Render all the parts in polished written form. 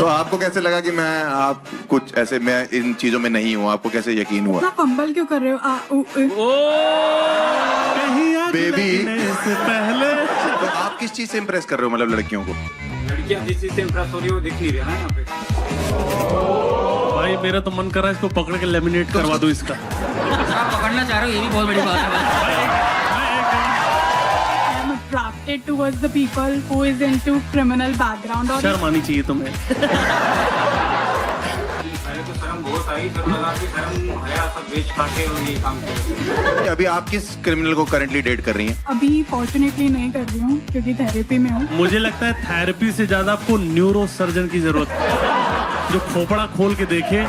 तो आपको कैसे लगा कि आप कुछ ऐसे, मैं इन चीजों में नहीं हूँ, आपको कैसे यकीन हुआ? आप फंबल क्यों कर रहे हो? बेबी से पहले तो आप किस चीज से इम्प्रेस कर रहे हो, मतलब लड़कियों को? लड़कियां जिस चीज से इम्प्रेस हो रही है वो दिख नहीं रहा है यहाँ पे। भाई मेरा तो मन कर रहा है इसको पकड़ के लेमिनेट करवा दो इसका। आप पकड़ना चाह रहे हो, ये भी बहुत बड़ी बात है। I'm attracted towards the people who is into criminal background. और शर्म आनी चाहिए तुम्हें। पहले तो शर्म बहुत आई, फिर लगा कि शर्म हया सब बेच खा के और ये काम किया। अभी आप किस क्रिमिनल को करंटली डेट कर रही हैं? अभी फॉर्चुनेटली नहीं कर रही हूँ क्योंकि थेरेपी में हूँ। मुझे लगता है थेरेपी से ज्यादा आपको न्यूरो सर्जन की जरूरत है, जो खोपड़ा खोल के देखे।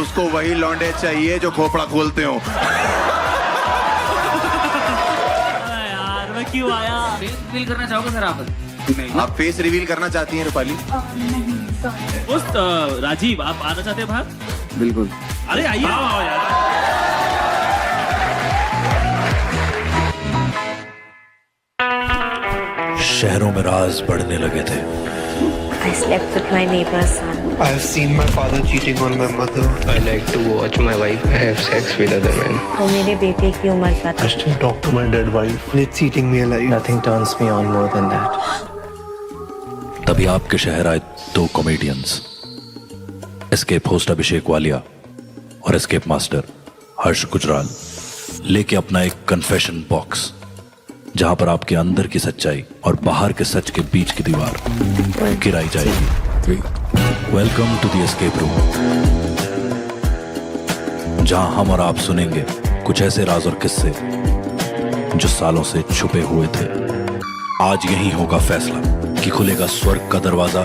उसको वही लौंडे चाहिए जो खोपड़ा खोलते हो। यार मैं क्यों आया? फेस रिवील करना चाहोगे सर आप? नहीं। आप फेस रिवील करना चाहती हैं रूपाली? नहीं sorry। दोस्त राजीव, आप आना चाहते हैं बाहर? बिल्कुल। अरे आइए। यार शहरों में राज बढ़ने लगे थे। I slept with my neighbor's son. I have seen my father cheating on my mother. I like to watch my wife have sex with other men. वो मेरे बेटे की उम्र का था। I still talk to my dead wife. It's eating me alive. Nothing turns me on more than that. तभी आपके शहर आए दो कॉमेडियंस, एस्केप होस्ट अभिषेक वालिया और एस्केप मास्टर हर्ष गुजराल, लेके अपना एक कन्फेशन बॉक्स, जहां पर आपके अंदर की सच्चाई और बाहर के सच के बीच की दीवार गिराई जाएगी। Welcome to the escape room, जहां हम और आप सुनेंगे कुछ ऐसे राज और किस्से जो सालों से छुपे हुए थे। आज यही होगा फैसला कि खुलेगा स्वर्ग का दरवाजा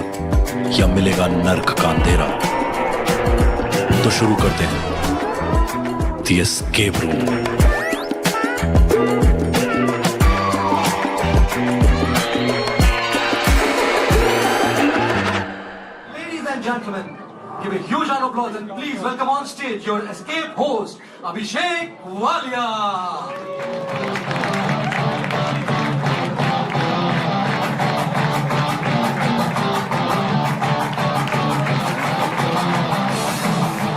या मिलेगा नर्क का अंधेरा। तो शुरू करते हैं the escape room. Gentlemen, give a huge round of applause and please welcome on stage your escape host, Abhishek Walia.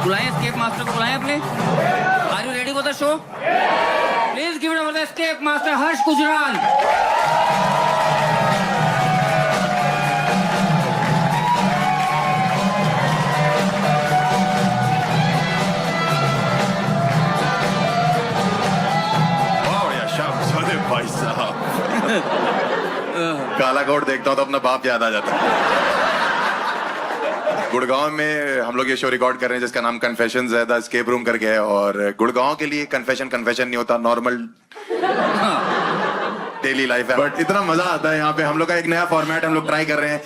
बुलाएं escape master को, बुलाएं अपने। Are you ready for the show? Please give it up for the escape master Harsh Gujral. भाई साहब काला coat देखता हूँ तो अपना बाप याद आ जाता है। गुड़गांव में हम लोग ये शो रिकॉर्ड कर रहे हैं जिसका नाम कन्फेशंस है, द एस्केप रूम करके है। और गुड़गांव के लिए कन्फेशन नहीं होता, नॉर्मल डेली लाइफ है, बट इतना मजा आता है यहाँ पे। हम लोग का एक नया फॉर्मेट हम लोग ट्राई कर रहे हैं।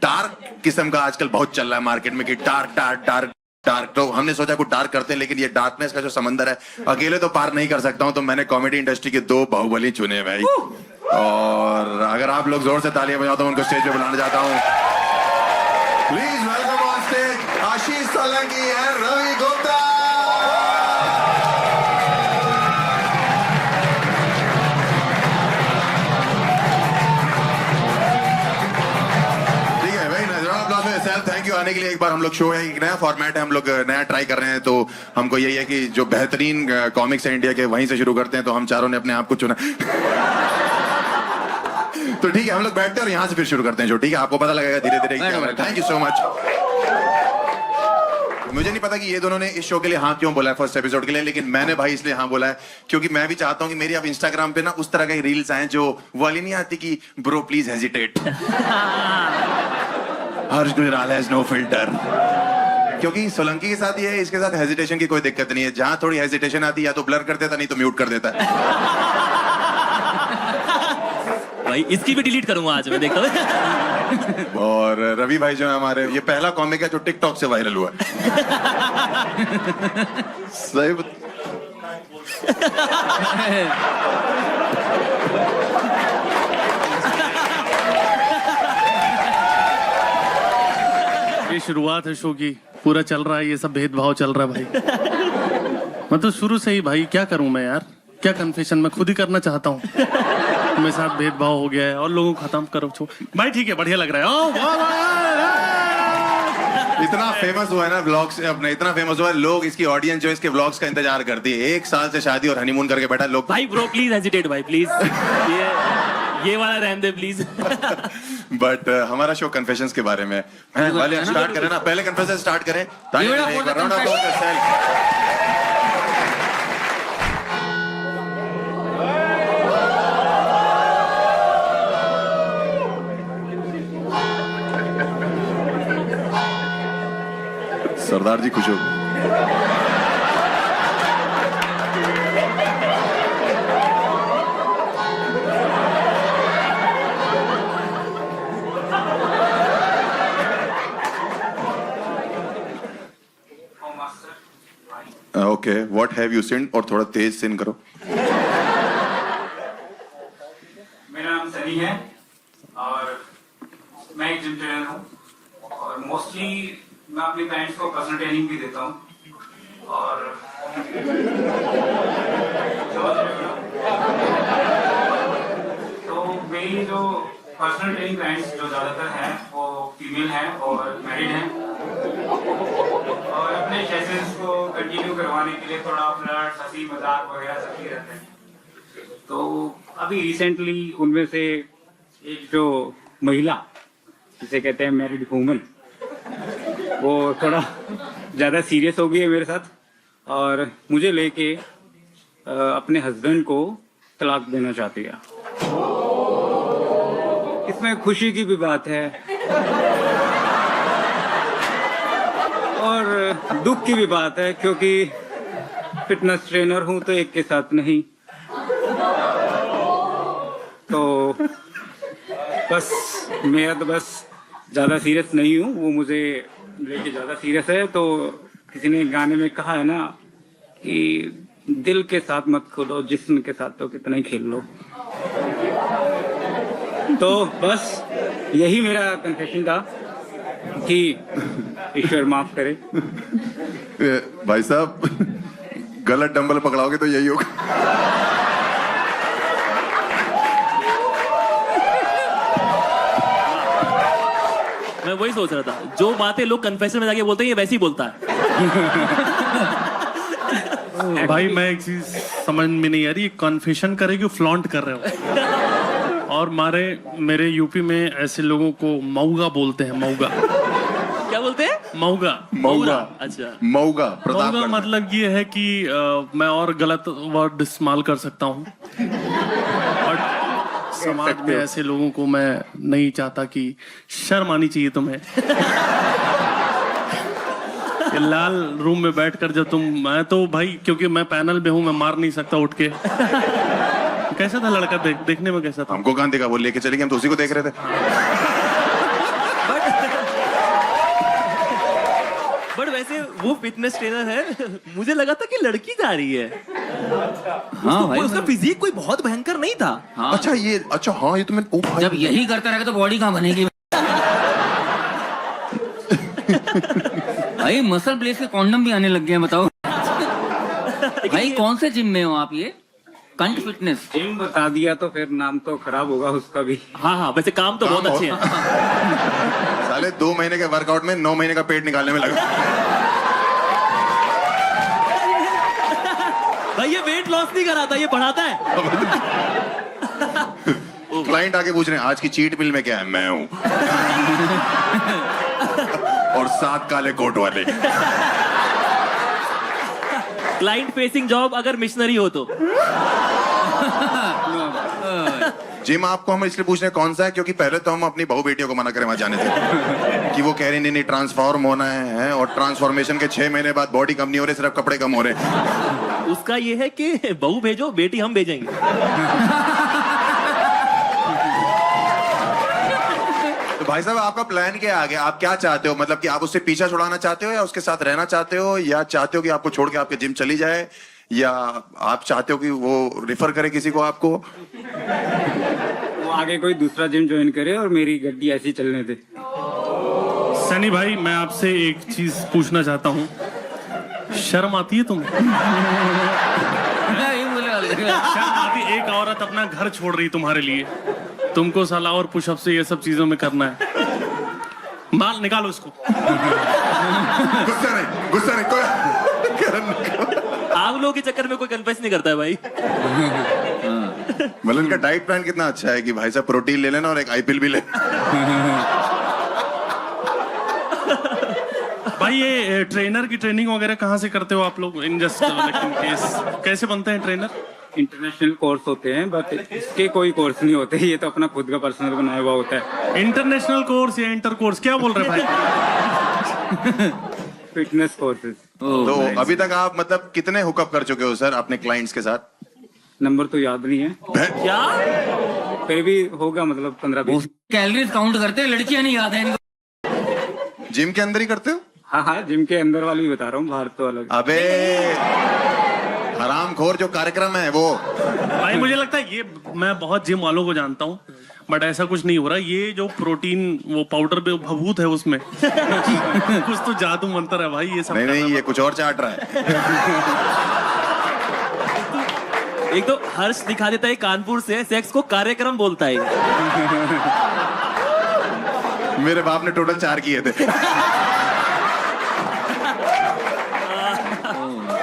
डार्क किस्म का आजकल बहुत चल रहा है मार्केट में कि डार्क डार्क डार्क डार्क, तो हमने सोचा कुछ डार्क करते हैं, लेकिन ये डार्कनेस का जो समंदर है अकेले तो पार नहीं कर सकता हूं, तो मैंने कॉमेडी इंडस्ट्री के दो बाहुबली चुने भाई। और अगर आप लोग जोर से तालियां बजाओ तो उनको स्टेज पे बुलाना चाहता हूं। Please welcome on stage Ashish Solanki and Ravi Gupta. Thank you आने के लिए। एक बार हम लोग शो है, एक नया फॉर्मेट है, हम लोग नया ट्राई कर रहे हैं, तो हमको यही है कि जो बेहतरीन कॉमिक्स है इंडिया के वहीं से शुरू करते हैं। तो हम चारों ने अपने आप को चुना। तो ठीक है, हम लोग बैठते हैं और यहाँ से फिर शुरू करते हैं जो, ठीक है? आपको पता लगेगा धीरे धीरे। Thank you so much. मुझे नहीं पता कि ये दोनों ने इस शो के लिए हाँ क्यों बोला है फर्स्ट एपिसोड के लिए, लेकिन मैंने भाई इसलिए हाँ बोला है क्योंकि मैं भी चाहता हूँ कि मेरी अब इंस्टाग्राम पे ना उस तरह के रील्स आए जो वाली नहीं आती कि bro please hesitate, Harsh Gujral has no filter. क्योंकि सोलंकी के साथ ये है, इसके साथ हेजिटेशन की कोई दिक्कत नहीं है। जहां थोड़ी हेजिटेशन आती है या तो ब्लर कर देता, नहीं तो म्यूट कर देता है। भाई इसकी भी डिलीट करूंगा आज मैं, देखता हूँ। और रवि भाई जो है हमारे, ये पहला कॉमिक है जो टिकटॉक से वायरल हुआ है। सही ये शुरुआत है शो की, पूरा चल रहा है ये सब भेदभाव चल रहा है भाई। मतलब शुरू से ही भाई क्या करूं मैं यार, क्या कन्फेशन मैं खुद ही करना चाहता हूँ। मेरे साथ भेदभाव हो गया है और लोगों को खत्म करो छो भाई। ठीक है, बढ़िया लग रहा है। इतना फेमस हुआ है ना ब्लॉग्स अपने, इतना फेमस हुआ है, लोग इसकी ऑडियंस जो इसके ब्लॉग्स का इंतजार करती है। 1 साल से शादी और हनीमून करके बैठा है, लोग भाई ब्रो प्लीज हेजिटेट भाई प्लीज, ये वाला रहने दे प्लीज। बट हमारा शो कन्फेशंस के बारे में है। वाले स्टार्ट करें ना, पहले कन्फेशन स्टार्ट करें। ताली बजाएं, एक बार round of applause for Sel। सरदार जी खुश हो गए। ओके, व्हाट हैव यू सिन? और थोड़ा तेज सिन करो। मेरा नाम सनी है और मैं एक जिम ट्रेनर हूँ और मोस्टली मैं अपने क्लाइंट्स को पर्सनल ट्रेनिंग भी देता हूँ और तो मेरी जो पर्सनल ट्रेनिंग क्लाइंट्स जो ज़्यादातर हैं वो फीमेल हैं और मैरिड हैं और अपने सेशंस को कंटिन्यू करवाने के लिए थोड़ा फ्लर्ट, हंसी मजाक वगैरह सब ही रहते हैं। तो अभी रिसेंटली उनमें से एक जो महिला जिसे कहते हैं मैरिड वूमन, वो थोड़ा ज़्यादा सीरियस हो गई है मेरे साथ और मुझे लेके अपने हस्बैंड को तलाक देना चाहती है। इसमें खुशी की भी बात है और दुख की भी बात है क्योंकि फिटनेस ट्रेनर हूं तो एक के साथ नहीं, तो बस मेरा तो बस ज़्यादा सीरियस नहीं हूँ, वो मुझे लेके ज़्यादा सीरियस है। तो किसी ने गाने में कहा है ना कि दिल के साथ मत खेलो, जिस्म के साथ तो कितना ही खेल लो। तो बस यही मेरा कन्फेशन था कि ईश्वर माफ करे। भाई साहब गलत डंबल पकड़ाओगे तो यही होगा। मैं वही सोच रहा था, जो बातें लोग कन्फेशन में जाके बोलते हैं ये वैसे ही बोलता है। भाई मैं एक चीज समझ में नहीं आ रही, कन्फेशन करे कि फ्लॉन्ट कर रहे हो। और मेरे यूपी में ऐसे लोगों को मऊगा बोलते हैं। मऊगा क्या बोलते हैं? मऊगा। मऊगा, अच्छा मऊगा, प्रताप मऊगा मतलब ये है कि मैं और गलत वर्ड इस्तेमाल कर सकता हूँ और समाज में ऐसे लोगों को मैं नहीं चाहता कि शर्म आनी चाहिए तुम्हें। ये लाल रूम में बैठकर जब मैं तो भाई क्योंकि मैं पैनल में हूँ, मैं मार नहीं सकता उठ के। कैसा था लड़का? देखने में कैसा था? हमको कहाँ देखा, वो लेके चले गए, हम तो उसी को देख रहे थे। बट वैसे वो फिटनेस ट्रेनर है, मुझे लगा था कि लड़की जा रही है। हाँ भाई, उसका फिजिक कोई बहुत भयंकर नहीं था। हाँ। अच्छा ये तो मैंने भाई जब यही करता रहेगा तो बॉडी कहाँ बनेगी? भाई मसल प्लेस के कॉन्डम भी आने लग गए हैं, बताओ। भाई कौन से जिम में हो आप? ये कंट फिटनेस जिम बता दिया तो फिर नाम तो खराब होगा उसका भी। हाँ हाँ, वैसे काम तो बहुत अच्छे हैं। साले 2 महीने के वर्कआउट में 9 महीने का पेट निकालने में लगा। भाई ये वेट लॉस नहीं कराता, ये बढ़ाता है। क्लाइंट आके पूछ रहे हैं आज की चीट मिल में क्या है? मैं हूं। और 7 काले कोट वाले। क्लाइंट फेसिंग जॉब अगर मिशनरी हो तो। जिम आपको हम इसलिए पूछ रहे हैं कौन सा है, क्योंकि पहले तो हम अपनी बहू बेटियों को मना करें वहां जाने से कि वो कह रही नहीं ट्रांसफॉर्म होना है और ट्रांसफॉर्मेशन के 6 महीने बाद बॉडी कम नहीं हो रही, सिर्फ कपड़े कम हो रहे। उसका ये है कि बहू भेजो, बेटी हम भेजेंगे। तो भाई साहब आपका प्लान क्या है आगे? आप क्या चाहते हो? मतलब कि आप उससे पीछा छुड़ाना चाहते हो या उसके साथ रहना चाहते हो, या चाहते हो कि आपको छोड़ के आपके जिम चली जाए, या आप चाहते हो कि वो रिफर करे किसी को आपको? वो आगे कोई दूसरा जिम ज्वाइन करे और मेरी गड्डी ऐसी चलने दे। सनी भाई मैं आपसे एक चीज पूछना चाहता हूँ, शर्म आती है तुम्हें? शर्म आती? एक औरत अपना घर छोड़ रही तुम्हारे लिए, तुमको साला और पुशअप से ये सब चीजों में करना है। माल निकालो इसको। गुस्सा नहीं कोई आप लोगों के चक्कर में कोई कन्फेस नहीं करता है भाई। मतलब इनका डाइट प्लान कितना अच्छा है कि भाई साहब प्रोटीन ले लेना और एक आईपीएल भी ले। भाई ये ट्रेनर की ट्रेनिंग वगैरह कहाँ से करते हो आप लोग? इन जस्ट कैसे बनते हैं ट्रेनर? इंटरनेशनल कोर्स होते हैं, बट इसके कोई कोर्स नहीं होते, ये तो अपना खुद का पर्सनल बनाया हुआ होता है। इंटरनेशनल कोर्स या इंटर कोर्स क्या बोल रहे भाई? Fitness courses. तो अभी तक आप मतलब कितने हुकअप कर चुके हो सर अपने क्लाइंट्स के साथ? नंबर तो याद नहीं है, क्या? फिर भी होगा मतलब 15-20। कैलोरीज काउंट करते हैं, लड़कियां नहीं याद है इनको। जिम के अंदर ही करते हो? हाँ, जिम के अंदर वाली भी बता रहा हूँ, बाहर तो अलग। अबे हरामखोर जो कार्यक्रम है वो। भाई मुझे लगता है ये, मैं बहुत जिम वालों को जानता हूँ बट ऐसा कुछ नहीं हो रहा। ये जो प्रोटीन वो पाउडर पे भभूत है उसमें कुछ तो जादू मंत्र है भाई ये सब। नहीं ये कुछ और चाट रहा है। एक तो हर्ष दिखा देता है कानपुर से, सेक्स को कार्यक्रम बोलता है। मेरे बाप ने टोटल 4 किए थे।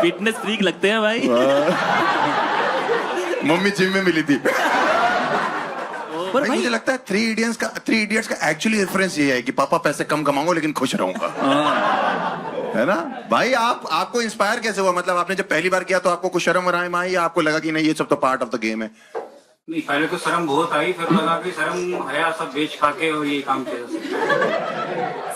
फिटनेस फ्रीक लगते हैं भाई। मम्मी जिम में मिली थी। पर भाई भाई मुझे लगता है 3 इडियट्स का एक्चुअली रेफरेंस ये है कि पापा पैसे कम कमाऊंगा लेकिन खुश रहूंगा, है ना भाई? आपको इंस्पायर कैसे हुआ? मतलब आपने जब पहली बार किया तो आपको कुछ शर्म आई या आपको लगा कि नहीं ये सब तो पार्ट ऑफ द गेम है? नहीं, पहले तो शर्म बहुत आई, फिर लगा कि शर्म हया सब बेच खा के और ये काम किया।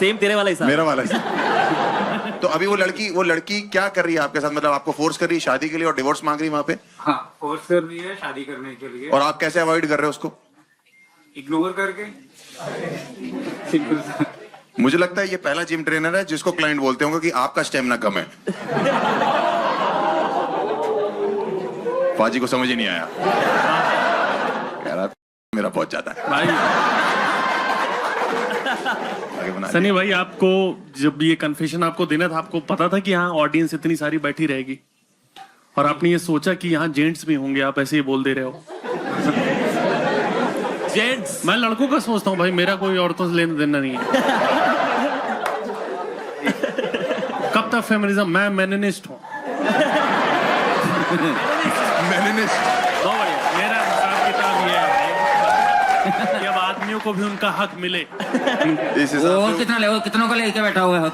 सेम तेरे वाला हिसाब। मेरा वाला हिसाब। तो अभी वो लड़की क्या कर रही है आपके साथ? मतलब आपको फोर्स कर रही है शादी के लिए और डिवोर्स मांग रही है वहां पे? हाँ, फोर्स कर रही है शादी करने के लिए। और आप कैसे अवॉइड कर रहे हो उसको? इग्नोर करके, सिंपल सा। मुझे लगता है ये पहला जिम ट्रेनर है जिसको क्लाइंट बोलते होंगे कि आपका स्टेमिना कम है। पाजी को समझ ही नहीं आया, मेरा बहुत ज्यादा है भाई। आगे बना सनी भाई आपको जब ये कन्फेशन आपको देना था, आपको पता था कि यहाँ ऑडियंस इतनी सारी बैठी रहेगी और आपने ये सोचा कि यहाँ जेंट्स भी होंगे, आप ऐसे ही बोल दे रहे हो? जेंट्स? मैं लड़कों का सोचता हूँ भाई, मेरा कोई औरतों से लेना देना नहीं है। कब तक फेमिनिज्म? मैं मेनिनिस्ट हूँ। बहुत बढ़िया। मेरा हिसाब किताब ये है कि अब आदमियों को भी उनका हक मिले। इस हिसाब और से कितना लेवल, कितनों का लेके बैठा हुआ है?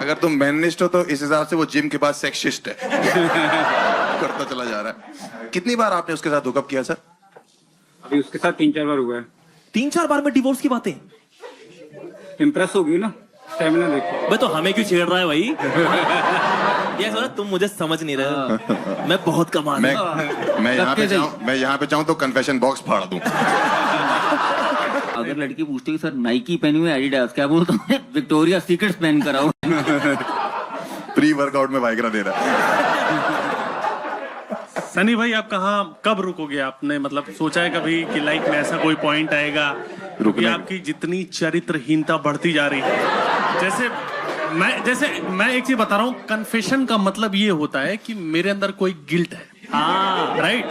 अगर तुम मैनिस्ट हो तो इस हिसाब से वो जिम के बाद सेक्सिस्ट है। करता चला जा रहा है। कितनी बार आपने उसके साथ हुकअप किया सर? अभी उसके साथ 3-4 बार हुआ है। 3-4 बार में डिवोर्स की बातें? इम्प्रेस होगी ना, स्टेमिना देखो। मैं तो हमें क्यों छेड़ रहा है भाई? ये सोचा तुम मुझे समझ नहीं रहे, मैं बहुत कमा मैं यहाँ पे चाहूँ तो कन्फेशन बॉक्स फाड़ दूं। अगर लड़की पूछती है सर नाइकी पहनी हुई एडिडास, क्या बोलता हूँ? विक्टोरिया सीक्रेट्स पहन कर आओ। प्री वर्कआउट में वाइग्रा दे रहा है। सनी भाई आप कब रुकोगे? आपने मतलब सोचा है कभी कि लाइफ में ऐसा कोई पॉइंट आएगा कि आपकी जितनी चरित्रहीनता बढ़ती जा रही है? जैसे मैं एक चीज बता रहा हूँ, कन्फेशन का मतलब ये होता है कि मेरे अंदर कोई गिल्ट है। हाँ राइट,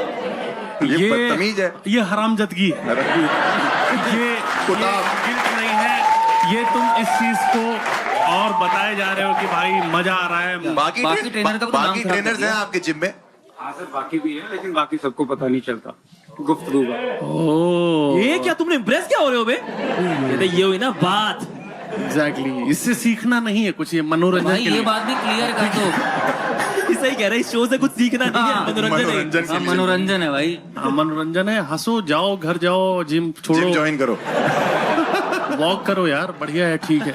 ये बदतमीज है, ये हरामजदगी है, ये गिल्ट नहीं है। ये तुम इस चीज को और बताए जा रहे हो कि भाई मजा आ रहा है। बाकी ट्रेनर्स हैं आपके जिम में? हाँ सर, बाकी भी है, लेकिन बाकी सबको पता नहीं चलता, गुफ्तगू का। ये क्या तुमने इम्प्रेस क्या हो रहे हो बे? ये हुई ना बात। एग्जैक्टली, इससे सीखना नहीं है कुछ, ये मनोरंजन भाई के लिए। ये बात भी क्लियर कर दो। सही कह रहे हैं, इस शो से कुछ सीखना नहीं है, मनोरंजन है। मनोरंजन है भाई। हाँ मनोरंजन है, हंसो, जाओ घर जाओ, जिम छोड़ो, जिम ज्वाइन करो, वॉक करो यार, बढ़िया है, ठीक है।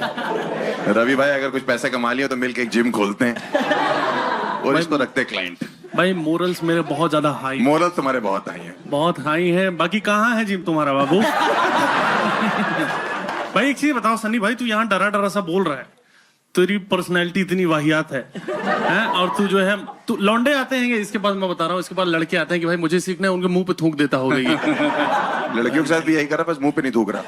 रवि भाई अगर कुछ पैसे कमा लिया तो मिलके एक जिम खोलते हैं और इसको रखते हैं क्लाइंट। भाई मोरल्स मेरे बहुत ज्यादा हाई। मोरल्स तुम्हारे बहुत हाई हैं। बहुत हाई है। बाकी कहाँ है जिम तुम्हारा बाबू? भाई एक चीज बताओ सनी भाई, तू यहाँ डरा डरा सा बोल रहा है, तेरी पर्सनैलिटी इतनी वाहियात है, हैं? और तू जो है, तू लौंडे आते हैं इसके बाद, मैं बता रहा हूँ, इसके बाद लड़के आते हैं कि भाई मुझे सीखना है, उनके मुंह पे थूक देता होगा ये। लड़कियों के साथ भी यही कर रहा, बस मुंह पे नहीं थूक रहा।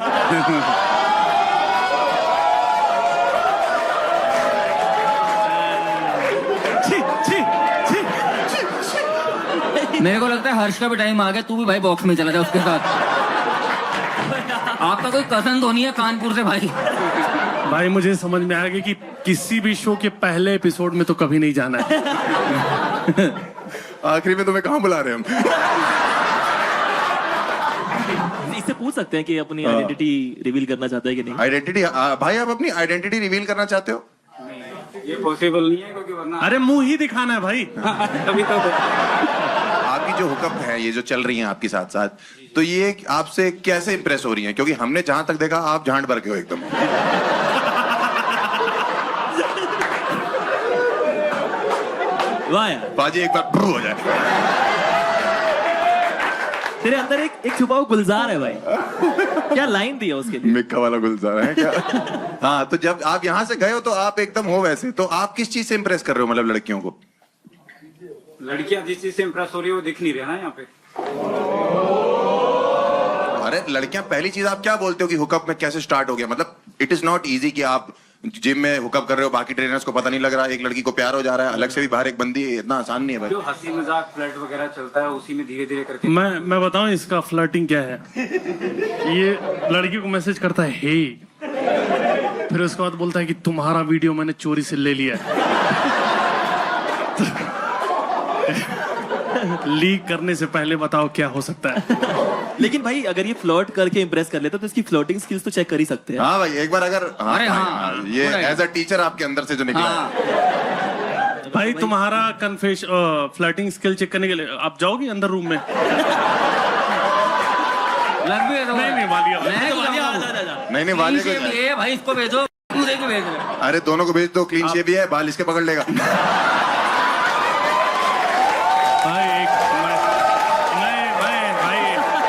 मेरे को लगता है हर्ष का भी टाइम आ गया, तू भी भाई बॉक्स में चला जा उसके साथ। आपका कोई कजन तो नहीं है कानपुर से भाई? भाई मुझे समझ में आया कि किसी भी शो के पहले एपिसोड में तो कभी नहीं जाना है। आखिरी में तुम्हें कहाँ बुला रहे हैं हम? इससे पूछ सकते हैं कि अपनी आइडेंटिटी रिवील करना चाहता है कि नहीं। आइडेंटिटी भाई, आप अपनी आइडेंटिटी रिवील करना चाहते हो? ये पॉसिबल नहीं है क्योंकि वरना अरे मुंह ही दिखाना है भाई। तभी तो आपकी जो हुकअप है, ये जो चल रही हैं आपके साथ साथ, तो ये आपसे कैसे इंप्रेस हो रही हैं? क्योंकि हमने जहां तक देखा आप झांड भर के हो एकदम। वाह यार, बाजी एक बार ब्रू हो जाए। तेरे अंदर एक छुपा हुआ गुलजार है भाई। क्या लाइन दी है उसके लिए? मिक्का वाला गुलजार है क्या? हाँ, तो जब आप यहाँ से गए हो तो आप एकदम हो वैसे, तो आप किस चीज से इंप्रेस कर रहे हो, मतलब लड़कियों को? लड़कियां जिस चीज से इम्प्रेस हो रही है वो दिख नहीं रहा ना यहाँ पे। अरे लड़कियां, पहली चीज आप क्या बोलते हो कि हुकअप में कैसे स्टार्ट हो गया? मतलब इट इज नॉट इजी कि आप जिम में हुकअप कर रहे हो, बाकी ट्रेनर्स को पता नहीं लग रहा, एक लड़की को प्यार हो जा रहा है, अलग से भी बाहर एक बंदी है, इतना आसान नहीं है भाई। जो हंसी मजाक फ्लर्ट वगैरह चलता है उसी में धीरे धीरे करके मैं बताऊं इसका फ्लर्टिंग क्या है। ये लड़की को मैसेज करता है हे, फिर उसके बाद बोलता है कि तुम्हारा वीडियो मैंने चोरी से ले लिया है। लीक करने से पहले बताओ क्या हो सकता है। लेकिन भाई अगर ये फ्लर्ट करके इम्प्रेस कर लेता तो इसकी फ्लर्टिंग स्किल्स तो चेक कर ही सकते हैं। हाँ भाई, एक बार अगर अरे हाँ, ये पूरा एज अ टीचर आपके अंदर से जो निकला है। हाँ, भाई तुम्हारा फ्लर्टिंग स्किल चेक करने के लिए आप जाओगे अंदर रूम में? लग भी है तो नहीं वालिया। मैं क्यों वालिया, जाऊँ? जा, जा, जा। नहीं Clean वाले shave को, ये है भाई, इसको भेजो, दूसरे को भेज दो। अरे दोनों को भेज दो, क्लीन शेव भी है, बाल इसके पकड़ लेगा।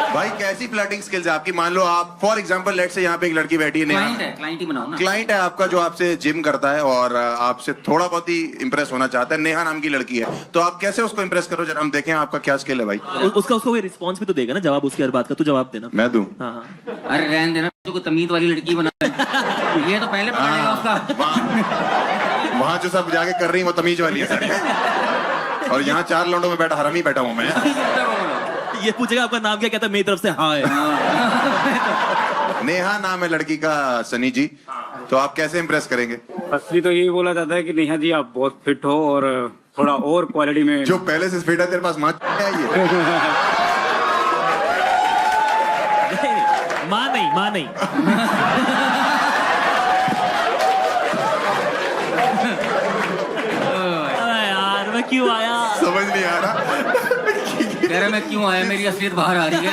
भाई कैसी फ्लर्टिंग स्किल्स है आपकी? मान लो आप फॉर एग्जांपल लेट से यहाँ पे एक लड़की बैठी है, क्लाइंट है, क्लाइंट ही बनाओ ना। क्लाइंट है आपका जो आपसे जिम करता है और आपसे थोड़ा बहुत ही इंप्रेस होना चाहता है, नेहा नाम की लड़की है, तो आप कैसे उसको इंप्रेस करो? जरा हम देखें आपका क्या स्किल है भाई। उसको कोई रिस्पॉन्स भी तो देगा ना, जवाब उसकी हर बात का तो जवाब देना। मैं दूं? हाँ हाँ। अरे रहने देना, को तमीज वाली लड़की बना। ये तो पहले पकड़ेगा उसका। वहाँ जो सब जाके कर रही है वो तमीज वाली है सर। और यहाँ 4 लौंडों में बैठा हरामी बैठा हूँ मैं। ये पूछेगा आपका नाम क्या, कहता है मेरी तरफ से हाँ है। नेहा नाम है लड़की का, सनी जी, तो आप कैसे इंप्रेस करेंगे? असली तो यही बोला जाता है कि नेहा जी आप बहुत फिट हो और थोड़ा और क्वालिटी में जो पहले से फिट है तेरे पास माँ आई है। माँ नहीं। यार मैं क्यों आया? समझ नहीं आ रहा। कह रहा मैं क्यों आया, मेरी असलियत बाहर आ रही है।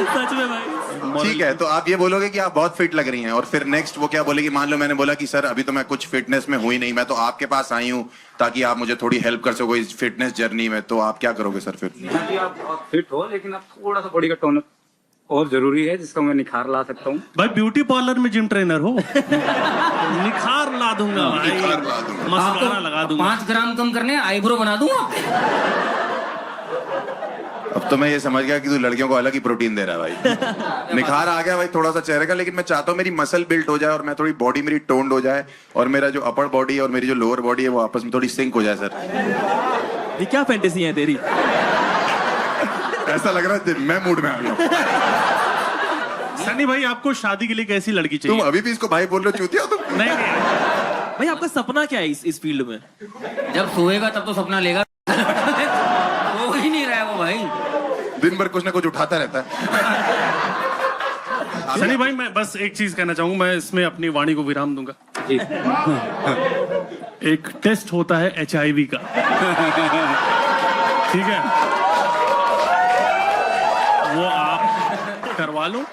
सच में भाई। ठीक है, तो आप ये बोलोगे कि आप बहुत फिट लग रही हैं, और फिर नेक्स्ट वो क्या बोलेगी? मान लो मैंने बोला कि सर अभी तो मैं कुछ फिटनेस में हुई नहीं, मैं तो आपके पास आई हूँ ताकि आप मुझे थोड़ी हेल्प कर सको इस फिटनेस जर्नी में, तो आप क्या करोगे सर फिर? नेहा जी आप बहुत फिट हो, लेकिन आप थोड़ा सा बॉडी का टोन और जरूरी है जिसका मैं निखार ला सकता हूँ। भाई ब्यूटी पार्लर में जिम ट्रेनर हो। निखार ला दूंगा भाई, निखार ला दूंगा। मस्कारा लगा दूंगा। 5 ग्राम कम करने, आईब्रो बना दूंगा। अब तो मैं ये समझ गया कि तू लड़कियों को अलग ही प्रोटीन दे रहा है भाई। निखार आ गया भाई थोड़ा सा चेहरे का, लेकिन मैं चाहता हूँ मेरी मसल बिल्ट हो जाए और मैं थोड़ी बॉडी मेरी टोन्ड हो जाए, और मेरा जो अपर बॉडी और मेरी जो लोअर बॉडी है वो आपस में थोड़ी सिंक हो जाए सर। ये क्या फैंटेसी है तेरी? ऐसा लग रहा है मैं मूड में आ गया। सनी भाई आपको शादी के लिए कैसी लड़की चाहिए? तुम अभी भी इसको भाई बोल रहे हो, चूतिया हो तुम? नहीं भाई आपका सपना क्या है इस फील्ड में? जब सोएगा तब तो सपना लेगा। वो ही नहीं रहा है वो भाई, दिन भर कुछ ना कुछ उठाता रहता है। सनी भाई मैं बस एक चीज कहना चाहूंगा, मैं इसमें अपनी वाणी को विराम दूंगा। जी एक टेस्ट होता है HIV का, ठीक है, वो आप करवा लो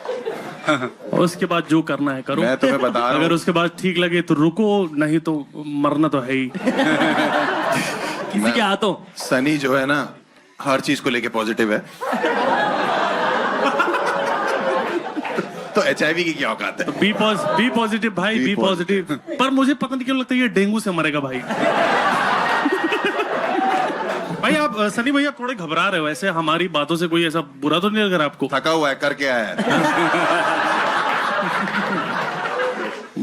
और उसके बाद जो करना है करो। मैं तुम्हें बता रहा हूं। अगर उसके बाद ठीक लगे तो रुको, नहीं तो मरना तो है ही। किसी के हाथों। सनी जो है ना हर चीज को लेके पॉजिटिव है। तो HIV की क्या औकात है? बी पॉजिटिव भाई, बी पॉजिटिव। पर मुझे पता नहीं क्यों लगता है ये डेंगू से मरेगा भाई। भाई आप सनी भाई आप थोड़े घबरा रहे हो, ऐसे हमारी बातों से कोई ऐसा बुरा तो नहीं लग रहा आपको? थका हुआ है, करके आया है।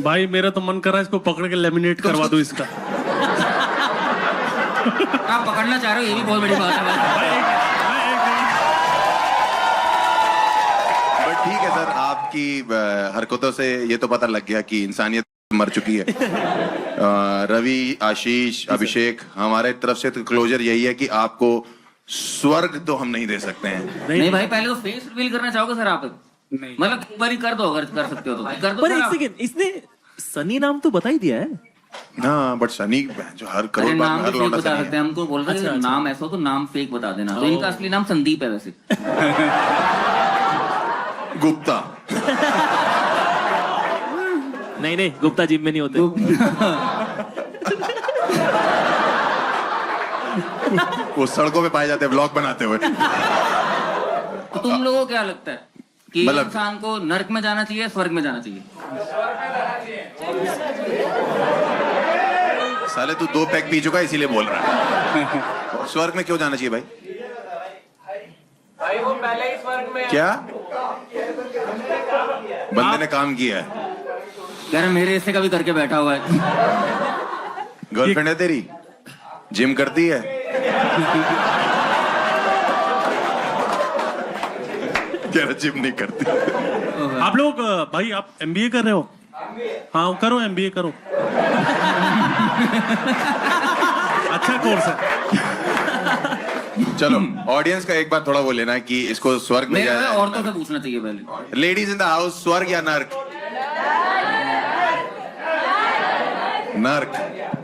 भाई मेरा तो मन कर रहा है इसको पकड़ के लेमिनेट करवा दो इसका। आप पकड़ना चाह रहे हो, ये भी बहुत बड़ी बात है भाई। बट ठीक है सर, आप आपकी हरकतों से ये तो पता लग गया कि इंसानियत मर चुकी है। रवि, आशीष, अभिषेक, हमारे तरफ से तो क्लोजर यही है कि आपको स्वर्ग तो हम नहीं दे सकते हैं। नहीं भाई, पहले तो फेस रिवील करना चाहोगे सर आप? मतलब एक बार ही कर दो, अगर कर सकते हो तो कर दो पर सर एक आप। सेकंड, इसने सनी नाम तो बता ही दिया है। हाँ, बट सनी जो हर अरे करोड़ बात नाम में तो हर फेक लौंडा बता सनी सकते है। हैं, हमको बोल रहे अच्छा, हैं अच्छा। नाम ऐसा हो तो नाम फेक बता देना। तो इनका असली नाम संदीप है वैसे। गुप्ता। नहीं नहीं, गुप्ता जिम में नहीं होते। वो सड़कों पे पाए जाते हैं ब्लॉग बनाते हुए। तो तुम लोगों को क्या लगता है कि मतलब- इंसान को नर्क में जाना चाहिए, स्वर्ग में जाना चाहिए? साले तू 2 पैक पी चुका है इसीलिए बोल रहा है। स्वर्ग में क्यों जाना चाहिए भाई? भाई वो पहले ही स्वर्ग में क्या बंदे ने काम किया है? यार मेरे हिस्से का भी करके बैठा हुआ है। गर्लफ्रेंड है तेरी? जिम करती है? कह रहा जिम नहीं करती। आप लोग भाई आप एमबीए कर रहे हो? हाँ करो, एमबीए करो। अच्छा कोर्स है। चलो ऑडियंस का एक बार थोड़ा वो लेना है कि इसको स्वर्ग में मेरे जाए। औरतों से पूछना चाहिए पहले। लेडीज इन द हाउस, स्वर्ग या नर्क? नर्क।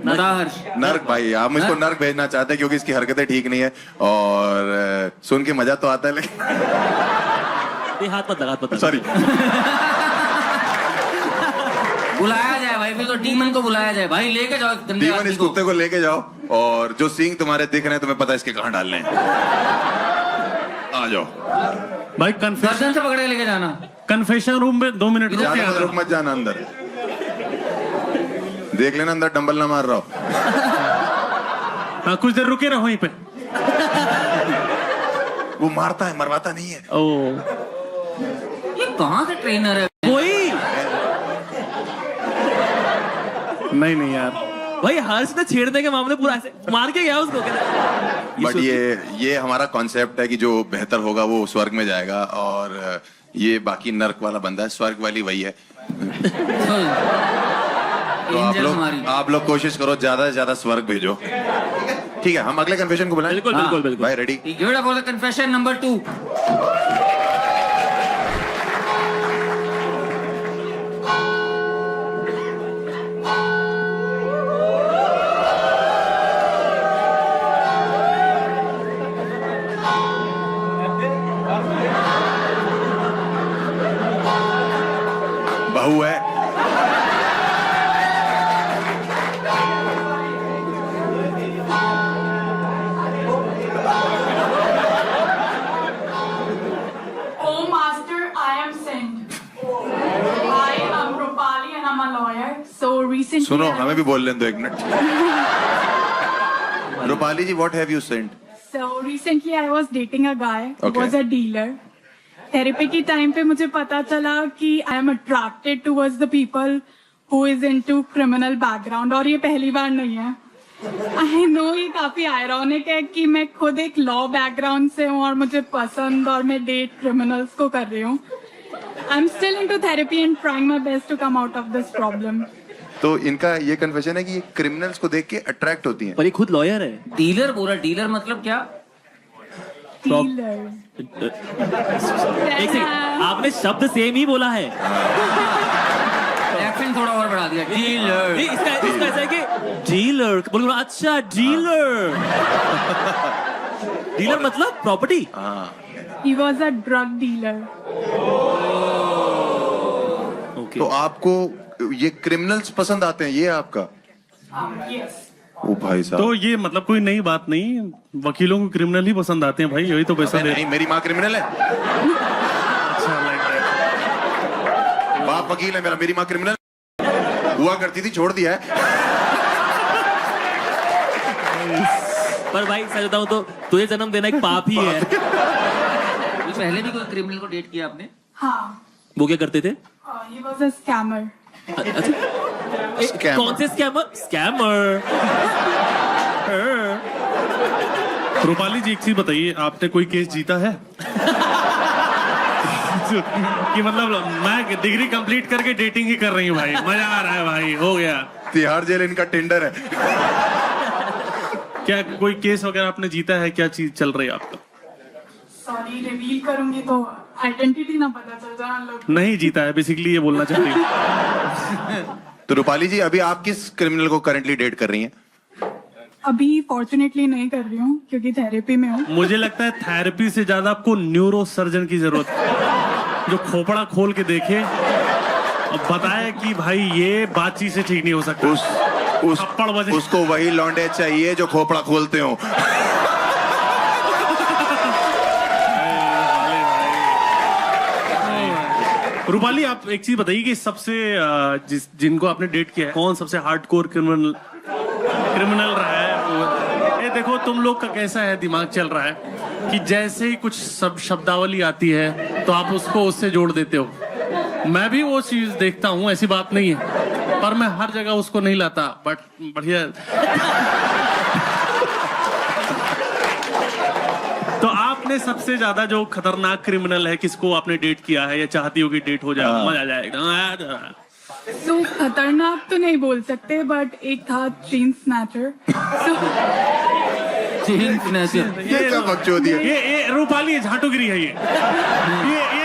बता हर्ष। नर्क भाई, आप मुझको नर्क भेजना चाहते हैं क्योंकि इसकी हरकतें ठीक नहीं है और सुन के मजा तो आता है लेकिन ये हाथ मत लगा। सॉरी। बुलाया जाए भाई, फिर तो डीमन को बुलाया जाए भाई, लेके जाओ इस गंदे डीमन आदमी इस को। कुत्ते को लेके जाओ और जो सींग तुम्हारे दिख रहे हैं तुम्हें पता है इसके कहाँ डालने हैं। आ जाओ भाई कन्फेशन गर्दन से पकड़े लेके जाना। कन्फेशन रूम में 2 मिनट रुक के ज्यादा आता रुक मत जाना अंदर। देख लेना अंदर डंबल ना मार रहा हो। हाँ, कुछ देर रुके रहो वहीं पे। वो मारता है, मरवाता नहीं है। ओ ये कहाँ से ट्रेनर है? कोई नहीं नहीं यार, भाई हर्ष ने छेड़ने के मामले पूरा ऐसे मार के गया उसको। बट ये हमारा कॉन्सेप्ट है कि जो बेहतर होगा वो स्वर्ग में जाएगा और ये बाकी नर्क वाला बंदा है, स्वर्ग वाली वही है। तो एंजल आप लोग कोशिश करो ज्यादा से ज्यादा स्वर्ग भेजो। ठीक है, हम अगले कन्फेशन को बुलाएं। बिल्कुल बिल्कुल बिल्कुल। भाई ready? Give it up for the confession number 2. बहू है। Oh, Master, I am sent. Hi, I'm Rupali and I'm a lawyer. So recently, सुनो, I हमें भी बोल लेने दो 1 minute. Rupali ji, what have you sent? So recently I was dating a guy who Okay. was a dealer. Therapy की time पे मुझे पता चला कि I am attracted towards the people who is into criminal background, और ये पहली बार नहीं है। आई नो ये काफी आयरॉनिक है कि मैं खुद एक लॉ बैकग्राउंड से हूँ और मुझे पसंद, और मैं डेट क्रिमिनल्स को कर रही हूँ। I am still into therapy and trying my best to come out of this problem. तो इनका ये कन्फेशन है कि ये क्रिमिनल्स को देख के अट्रैक्ट होती हैं। पर ये खुद लॉयर है। डीलर बोला, डीलर मतलब क्या? डीलर। एक सेकंड, आपने शब्द सेम ही बोला है। एक्सेंट थोड़ा और बढ़ा दिया। डीलर। नहीं, इसका ऐसा है कि डीलर बोलो। अच्छा डीलर। डीलर मतलब property. He was a drug dealer. Okay. तो आपको ये क्रिमिनल्स पसंद आते हैं, ये आपका? Yes. ओ भाई साहब। तो ये मतलब कोई नई बात नहीं, वकीलों को क्रिमिनल ही पसंद आते हैं भाई, यही तो पैसा दे। नहीं, मेरी माँ क्रिमिनल है। अच्छा लाइक बाप वकील है मेरा, मेरी माँ क्रिमिनल हुआ करती थी, छोड़ दिया है। पर भाई सच बताऊं तो तुझे जन्म देना एक पाप ही है। पहले भी कोई क्रिमिनल को डेट किया आपने? हाँ। वो क्या करते थे? He was a scammer. अच्छा Scammer. कौन से स्कैमर? स्कैमर। रूपाली जी एक चीज बताइए, आपने कोई केस जीता है? कि मतलब मैं डिग्री कंप्लीट करके डेटिंग ही कर रही हूँ भाई, मजा आ रहा है भाई, हो गया। तिहाड़ जेल इनका टिंडर है। क्या कोई केस वगैरह आपने जीता है, क्या चीज चल रही है आपका? सॉरी, रिवील करूंगी तो आइडेंटिटी ना पता चल जाए लोग। नहीं जीता है, बेसिकली ये बोलना चाह रही हूँ। तो रूपाली जी, अभी आप किस क्रिमिनल को करंटली डेट कर रही हैं? अभी फॉर्चुनेटली नहीं कर रही हूँ क्योंकि थेरेपी में हूँ। मुझे लगता है थेरेपी से ज्यादा आपको न्यूरो सर्जन की जरूरत है, जो खोपड़ा खोल के देखे और बताए कि भाई ये बातचीत से ठीक नहीं हो सकता। थप्पड़ बजे उसको वही लौंडे चाहिए जो खोपड़ा खोलते हो। रूपाली, आप एक चीज बताइए कि सबसे जिनको आपने डेट किया है, कौन सबसे हार्डकोर क्रिमिनल रहा है? ये देखो तुम लोग का कैसा है दिमाग चल रहा है कि जैसे ही कुछ शब्दावली आती है तो आप उसको उससे जोड़ देते हो। मैं भी वो चीज देखता हूँ, ऐसी बात नहीं है, पर मैं हर जगह उसको नहीं लाता। बट बढ़िया। तो आपने सबसे ज्यादा जो खतरनाक क्रिमिनल है, किसको आपने डेट किया है या चाहती हो कि डेट हो जाए? मजा आ जाएगा। तो खतरनाक तो नहीं बोल सकते, बट एक था चेन स्नैचर। ये क्या बकचोदी है? ये रूपाली झाटुगिरी है ये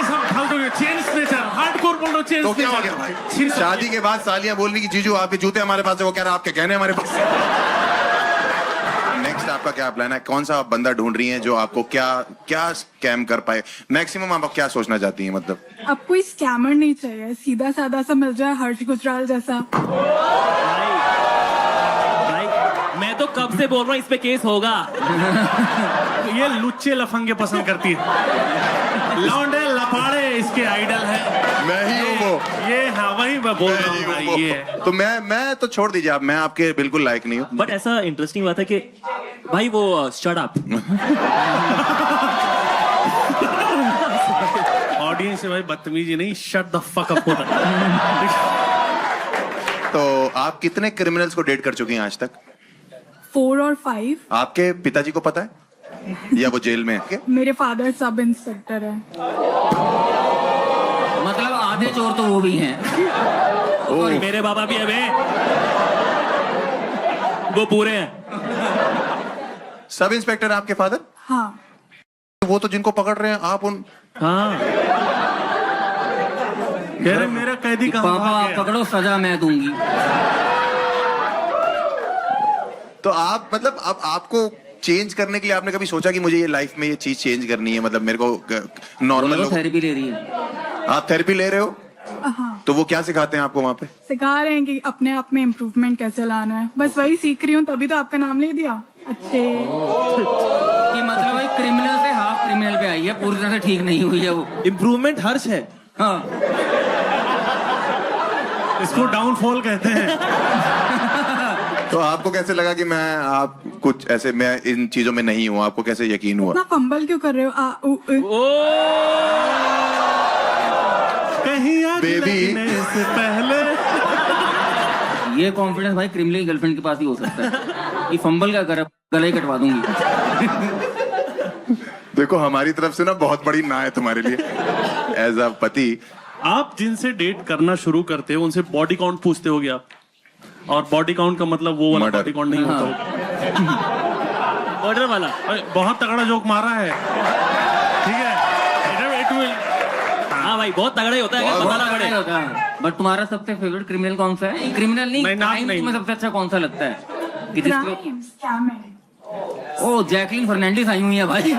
सब फालतू चेन स्नैचर, हार्डकोर बोल रहे हो। चेन तो क्या हो गया भाई? शादी के बाद सालियां बोल रही कि जीजू आपके जूते हमारे पास है, वो कह रहा आपके गहने हमारे पास। नेक्स्ट आपका क्या प्लान है? कौन सा बंदा ढूंढ रही हैं जो आपको क्या स्कैम कर पाए? मैक्सिमम आप क्या सोचना चाहती हैं? मतलब अब कोई स्कैमर नहीं चाहिए, सीधा साधा सा मिल जाए, हर्ष गुजराल जैसा। भाई मैं तो कब से बोल रहा हूँ इस पे केस होगा। ये लुच्चे लफंगे पसंद करती है, लौंडे लपाड़े इसके आइडल है। मैं ही हूँ वो। ये हाँ, वही मैं बोल रहा हूँ भाई। ये तो मैं तो छोड़ दीजिए आप, मैं आपके बिल्कुल लायक नहीं हूँ। बट ऐसा इंटरेस्टिंग बात है कि भाई वो शट अप। ऑडियंस से भाई बदतमीजी नहीं, शट द फक अप होता। तो आप कितने क्रिमिनल्स को डेट कर चुकी हैं आज तक? 4 और 5। आपके पिताजी को पता है या वो जेल में है? मेरे फादर सब इंस्पेक्टर है। मतलब आधे चोर तो वो भी हैं। और मेरे बाबा भी है बे, वो पूरे हैं। सब इंस्पेक्टर आपके फादर? हाँ। वो तो जिनको पकड़ रहे हैं आप उन। हाँ, कह रहे मेरा कैदी कहाँ पापा भाग गया? पकड़ो, सजा मैं दूंगी। तो आप मतलब अब आपको चेंज करने के लिए आपने कभी सोचा कि मुझे ये लाइफ में ये चीज चेंज करनी है? मतलब मेरे को नॉर्मल थेरेपी ले रही है। आप थेरेपी ले रहे हो? हाँ। तो वो क्या सिखाते हैं आपको वहाँ पे? सिखा रहे हैं कि अपने आप में इम्प्रूवमेंट कैसे लाना है, बस वही सीख रही हूँ, तभी तो आपका नाम ले दिया। अच्छे कि मतलब भाई क्रिमिनल से हाफ क्रिमिनल पे आई है, पूरी तरह से ठीक नहीं हुई है वो। इम्प्रूवमेंट हर्ष है। हाँ, इसको डाउनफॉल कहते हैं। तो आपको कैसे लगा कि आप कुछ ऐसे, मैं इन चीजों में नहीं हूँ? आपको कैसे यकीन हुआ? इतना फंबल क्यों कर रहे हो? कहीं आग बेबी। लगने से पहले। ये कॉन्फिडेंस भाई क्रिमिनल की गर्लफ्रेंड के पास ही हो सकता है। ये फंबल का कर, गला ही कटवा दूंगी। देखो हमारी तरफ से ना बहुत बड़ी ना है तुम्हारे लिए एज अ पति। आप जिनसे डेट करना शुरू करते हो उनसे बॉडी काउंट पूछते होगे आप, और बॉडी काउंट का मतलब वो वाला बॉडी काउंट नहीं होता। ऑर्डर वाला बहुत तगड़ा जोक मारा है, ठीक है? हाँ भाई बहुत तगड़ा ही होता है, अगर बताना पड़े। बट तुम्हारा सबसे फेवरेट क्रिमिनल कौन सा है? क्रिमिनल नहीं, नाम नहीं। तुम्हें सबसे अच्छा कौन सा लगता है कि जिसको? स्कैम है। ओ, जैकलिन फर्नांडिस आई हुई है भाई।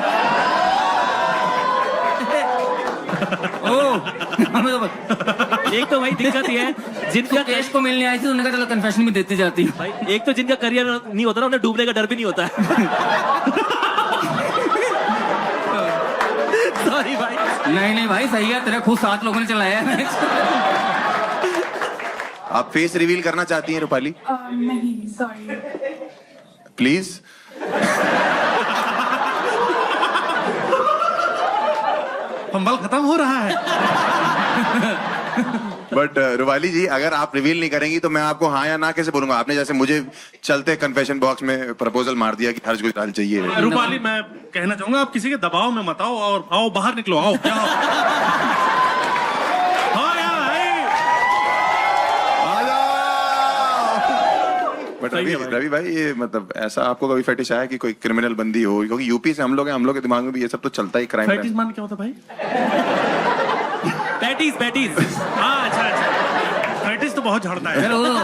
हमें तो एक तो भाई दिक्कत ये है जिनका केस को मिलने आई थी, उन्होंने कहा चलो कन्फेशन भी देती जाती है। भाई एक तो जिनका करियर नहीं होता ना, उन्हें डूबने का डर भी नहीं होता है। सॉरी भाई। नहीं भाई सही है, तेरे खुद 7 लोगों ने चलाया है। आप फेस रिवील करना चाहती हैं रूपाली? नहीं, सॉरी। प्लीज। फंबल खत्म हो रहा है। बट रूपाली जी, अगर आप रिवील नहीं करेंगी तो मैं आपको हाँ या ना कैसे बोलूंगा? आपने जैसे मुझे चलते कन्फेशन बॉक्स में प्रपोजल मार दिया कि हर्ष गुजराल चाहिए। रूपाली, मैं कहना चाहूंगा आप किसी के दबाव में मत आओ और आओ बाहर निकलो, आओ क्या बट सही रवि है भाई। रवि भाई ये मतलब ऐसा आपको कभी फेटिश आया कि कोई क्रिमिनल बंदी हो, क्योंकि यूपी से हम लोग हैं, हम लोग के दिमाग में भी ये सब तो चलता ही क्राइम पैटिस मान क्या होता भाई? Patties patties. हाँ अच्छा, पैटिस तो बहुत झड़ता है। चलो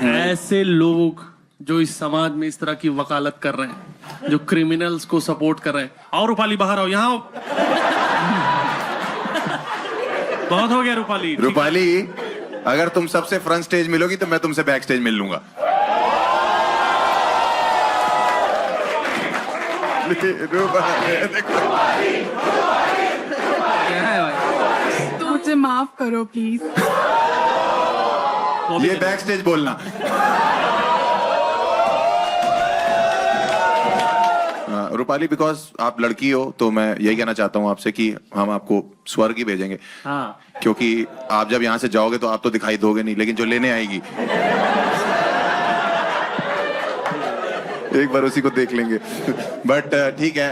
ऐसे लोग जो इस समाज में इस तरह की वकालत कर रहे हैं, जो क्रिमिनल्स को सपोर्ट कर रहे हैं, और रूपाली बाहर आओ, यहाँ आओ। बहुत हो गया रूपाली। रूपाली, अगर तुम सबसे फ्रंट स्टेज मिलोगी तो मैं तुमसे बैक स्टेज मिल लूंगा। क्या है भाई? तो मुझे माफ करो प्लीज। ये बैक स्टेज बोलना। रूपाली, बिकॉज आप लड़की हो तो मैं यही कहना चाहता हूँ आपसे कि हम आपको स्वर्ग ही भेजेंगे, हाँ क्योंकि आप जब यहाँ से जाओगे तो आप तो दिखाई दोगे नहीं, लेकिन जो लेने आएगी एक बार उसी को देख लेंगे। बट ठीक है,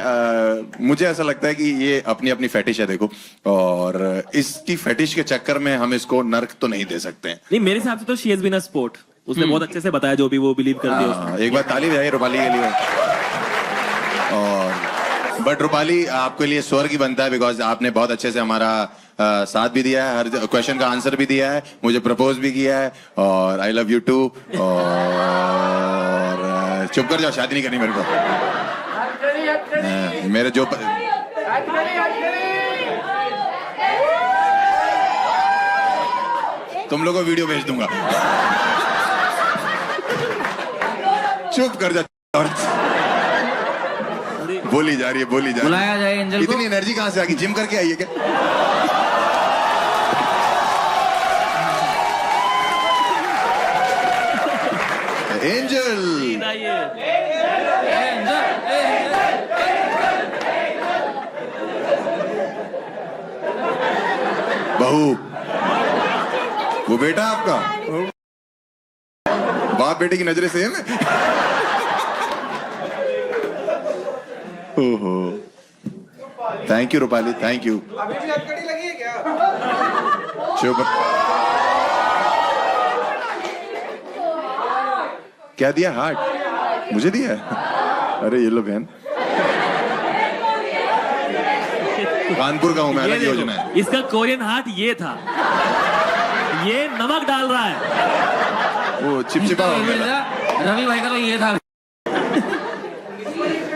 मुझे ऐसा लगता है कि ये अपनी अपनी फेटिश है, देखो, और इसकी फेटिश के चक्कर में हम इसको नर्क तो नहीं दे सकते हैं। नहीं, मेरे हिसाब से तो she has been a sport. उसने बहुत अच्छे से बताया जो भी वो बिलीव करती है उसमें। एक बार ताली बजाइए रूपाली के लिए। और बट रूपाली, आपके लिए स्वर्ग ही बनता है, बिकॉज आपने बहुत अच्छे से हमारा साथ भी दिया है, हर क्वेश्चन का आंसर भी दिया है, मुझे प्रपोज भी किया है, और आई लव यू टू। और चुप कर जाओ, शादी नहीं करनी मेरे को। मेरे जो तुम लोगों को वीडियो भेज दूंगा। चुप कर जा। बोली जा रही है, बोली जा रही बुलाया जाए एंजल है। को। इतनी एनर्जी कहाँ से आ गई? जिम करके आई है क्या? एंजल, बहू, वो बेटा आपका, बाप बेटे की नजरें सेम है। ओहो, thank you Rupali, thank you. अभी भी हथकड़ी लगी है क्या? चुप। क्या दिया? हार्ट मुझे दिया है? अरे ये लो बहन, कानपुर का हूं मैं, अलग योजना है। इसका कोरियन हार्ट ये था, ये नमक डाल रहा है। वो चिपचिपा हो गया। रवि भाई का तो ये था।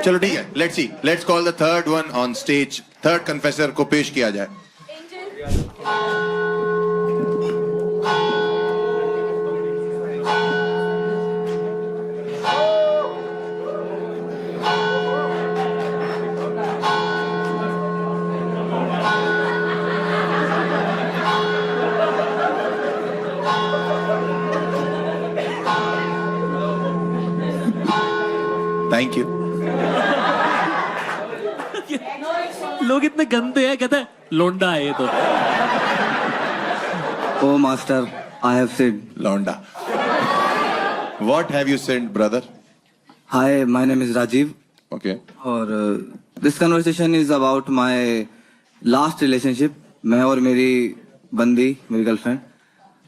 चलो ठीक है, let's see, let's call the third one on stage. Third confessor को पेश किया जाए। Thank you. लोग इतने गंदे हैं, कहते हैं लोंडा है ये तो। Oh, master, I have said. लौंडा। What have you sent, brother? Hi, my name is Rajiv. Okay. और this conversation is about my last relationship. मैं और मेरी बंदी, मेरी गर्लफ्रेंड,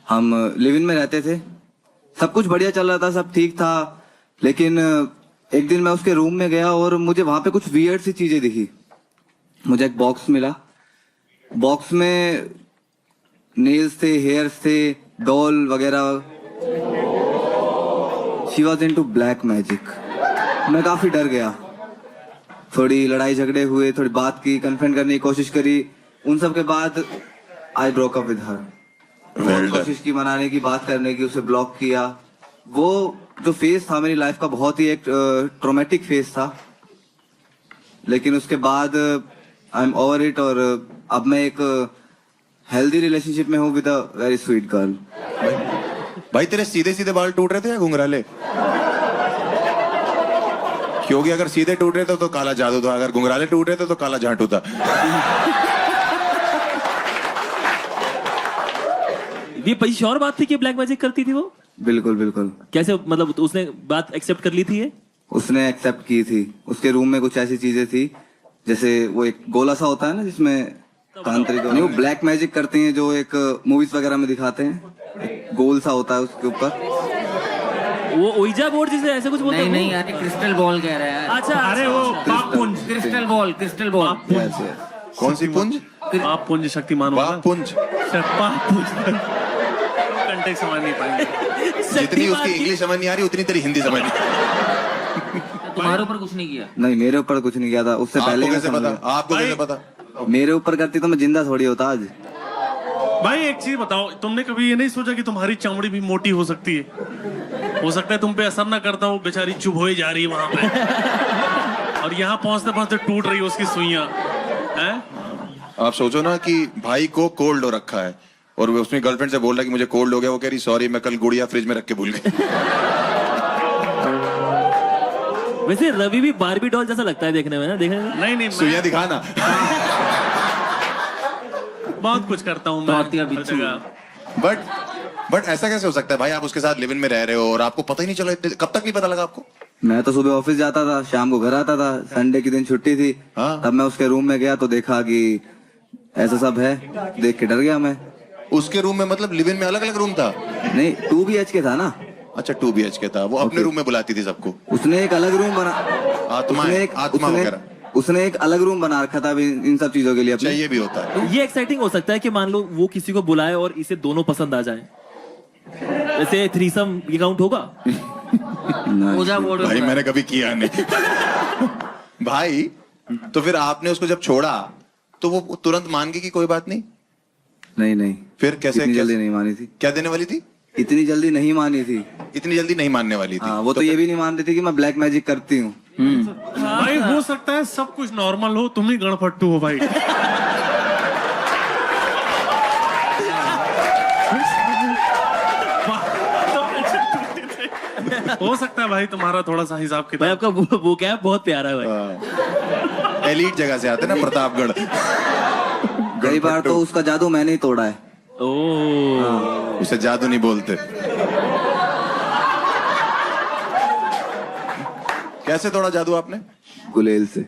हम लिव इन में रहते थे। सब कुछ बढ़िया चल रहा था, सब ठीक था। लेकिन एक दिन मैं उसके रूम में गया और मुझे वहां पे कुछ वियर्ड सी चीजें दिखी। मुझे एक बॉक्स मिला, बॉक्स में नेल्स थे, हेयर्स थे, डॉल वगैरह। She was into black magic. मैं काफी डर गया। थोड़ी लड़ाई झगड़े हुए, थोड़ी बात की, कन्फ्रंट करने की कोशिश करी। उन सब के बाद I broke up with her. कोशिश की मनाने की, बात करने की, उसे ब्लॉक किया। वो जो फेज था मेरी लाइफ का, बहुत ही एक ट्रोमेटिक फेज था। लेकिन उसके बाद आई एम ओवर इट, और अब मैं एक हेल्दी रिलेशनशिप में हूँ with a very sweet girl. भाई तेरे सीधे सीधे बाल टूट रहे थे या घुंघराले? क्योंकि अगर सीधे टूट रहे थे तो काला जादू था, अगर घुंघराले टूट रहे थे तो काला झांटू था। ये पहली श्योर बात थी कि ब्लैक मैजिक करती थी वो? बिल्कुल बिल्कुल। कैसे, मतलब उसने बात एक्सेप्ट कर ली थी ये? उसने एक्सेप्ट की थी। उसके रूम में कुछ ऐसी चीजें थी, जैसे वो एक गोला सा होता है ना जिसमें तांत्रिक, नहीं वो ब्लैक मैजिक करते हैं जो एक मूवीज वगैरह में दिखाते हैं, एक गोल सा होता है उसके ऊपर। वो ओइजा बोर्ड जिसे ऐसे कुछ बोलते नहीं हैं नहीं यार, क्रिस्टल बॉल कह रहा है। अच्छा अरे वो पाप पुंज, crystal ball, crystal ball. Yes, yes. कौन सी पुंज? पाप पुंज शक्तिमान होगा। बाप पुंज। पाप पुंज कंटेक्ट समझ नहीं पाएंगे। जितनी उसकी इंग्लिश समझ नहीं आ रही उतनी तेरी हिंदी समझ नहीं। तुम्हारे ऊपर कुछ नहीं किया? नहीं, मेरे ऊपर कुछ नहीं किया था, उससे पहले आपको मैं कैसे समझ पता? गया। आपको कैसे पता? मेरे ऊपर करती तो मैं जिंदा थोड़ी होता आज। भाई एक चीज बताओ, तुमने कभी ये नहीं सोचा कि तुम्हारी चमड़ी भी मोटी हो सकती है? हो सकता है तुम पे असर ना करता हो, बेचारी चुभ हो जा रही है वहां पे और यहाँ पहुंचते पहुंचते टूट रही है उसकी सुइयां हैं? आप सोचो ना कि भाई को कोल्ड हो रखा है और वो उसमें गर्लफ्रेंड से बोल रहा है कि मुझे कोल्ड हो गया, वो कह रही सॉरी मैं कल गुड़िया फ्रिज में रख के भूल गई। वैसे रवि भी बारबी डॉल जैसा लगता है देखने में ना, देखने में। नहीं नहीं, सुइयां दिखाना। बहुत कुछ करता हूँ मैं बहुत ही हर जगह। बट ऐसा कैसे हो सकता है भाई? आप उसके साथ लिव इन में रह रहे हो और आपको पता ही नहीं चला? कब तक नहीं पता लगा आपको? मैं तो सुबह ऑफिस जाता था, शाम को घर आता था, संडे के दिन छुट्टी थी। हाँ। तब मैं उसके रूम में गया तो देखा कि ऐसा सब है, देख के डर गया मैं। उसके रूम में मतलब लिव इन में अलग अलग रूम था? नहीं, 2 BHK था ना। अच्छा 2 BHK था। वो अपने रूम में बुलाती थी सबको? उसने एक अलग रूम बना, आत्मा वगैरह उसने एक अलग रूम बना रखा था इन सब चीजों के लिए अपने। चाहिए भी होता है। ये एक्साइटिंग हो सकता है कि मान लो वो किसी को बुलाए और इसे दोनों पसंद आ जाए। वैसे थ्रीसम ये काउंट होगा? ओजा बोर्ड भाई मैंने कभी किया नहीं। भाई तो फिर आपने उसको जब छोड़ा तो वो तुरंत मान गई कि कोई बात नहीं? नहीं, फिर कैसे? इतनी जल्दी नहीं मानी थी। क्या देने वाली थी? इतनी जल्दी नहीं मानी थी। इतनी जल्दी नहीं मानने वाली थी? हाँ, वो तो ये भी नहीं मानती थी कि मैं ब्लैक मैजिक करती हूँ। भाई हो सकता है सब कुछ नॉर्मल हो, तुम ही गणपट्टू हो भाई। हो सकता है भाई तुम्हारा थोड़ा सा हिसाब भाई किताब। आपका वो कैप बहुत प्यारा है भाई। एलीट जगह से आते ना, प्रतापगढ़। कई बार तो उसका जादू मैंने ही तोड़ा है। ओह, उसे जादू नहीं बोलते। कैसे तोड़ा जादू आपने? गुलेल से।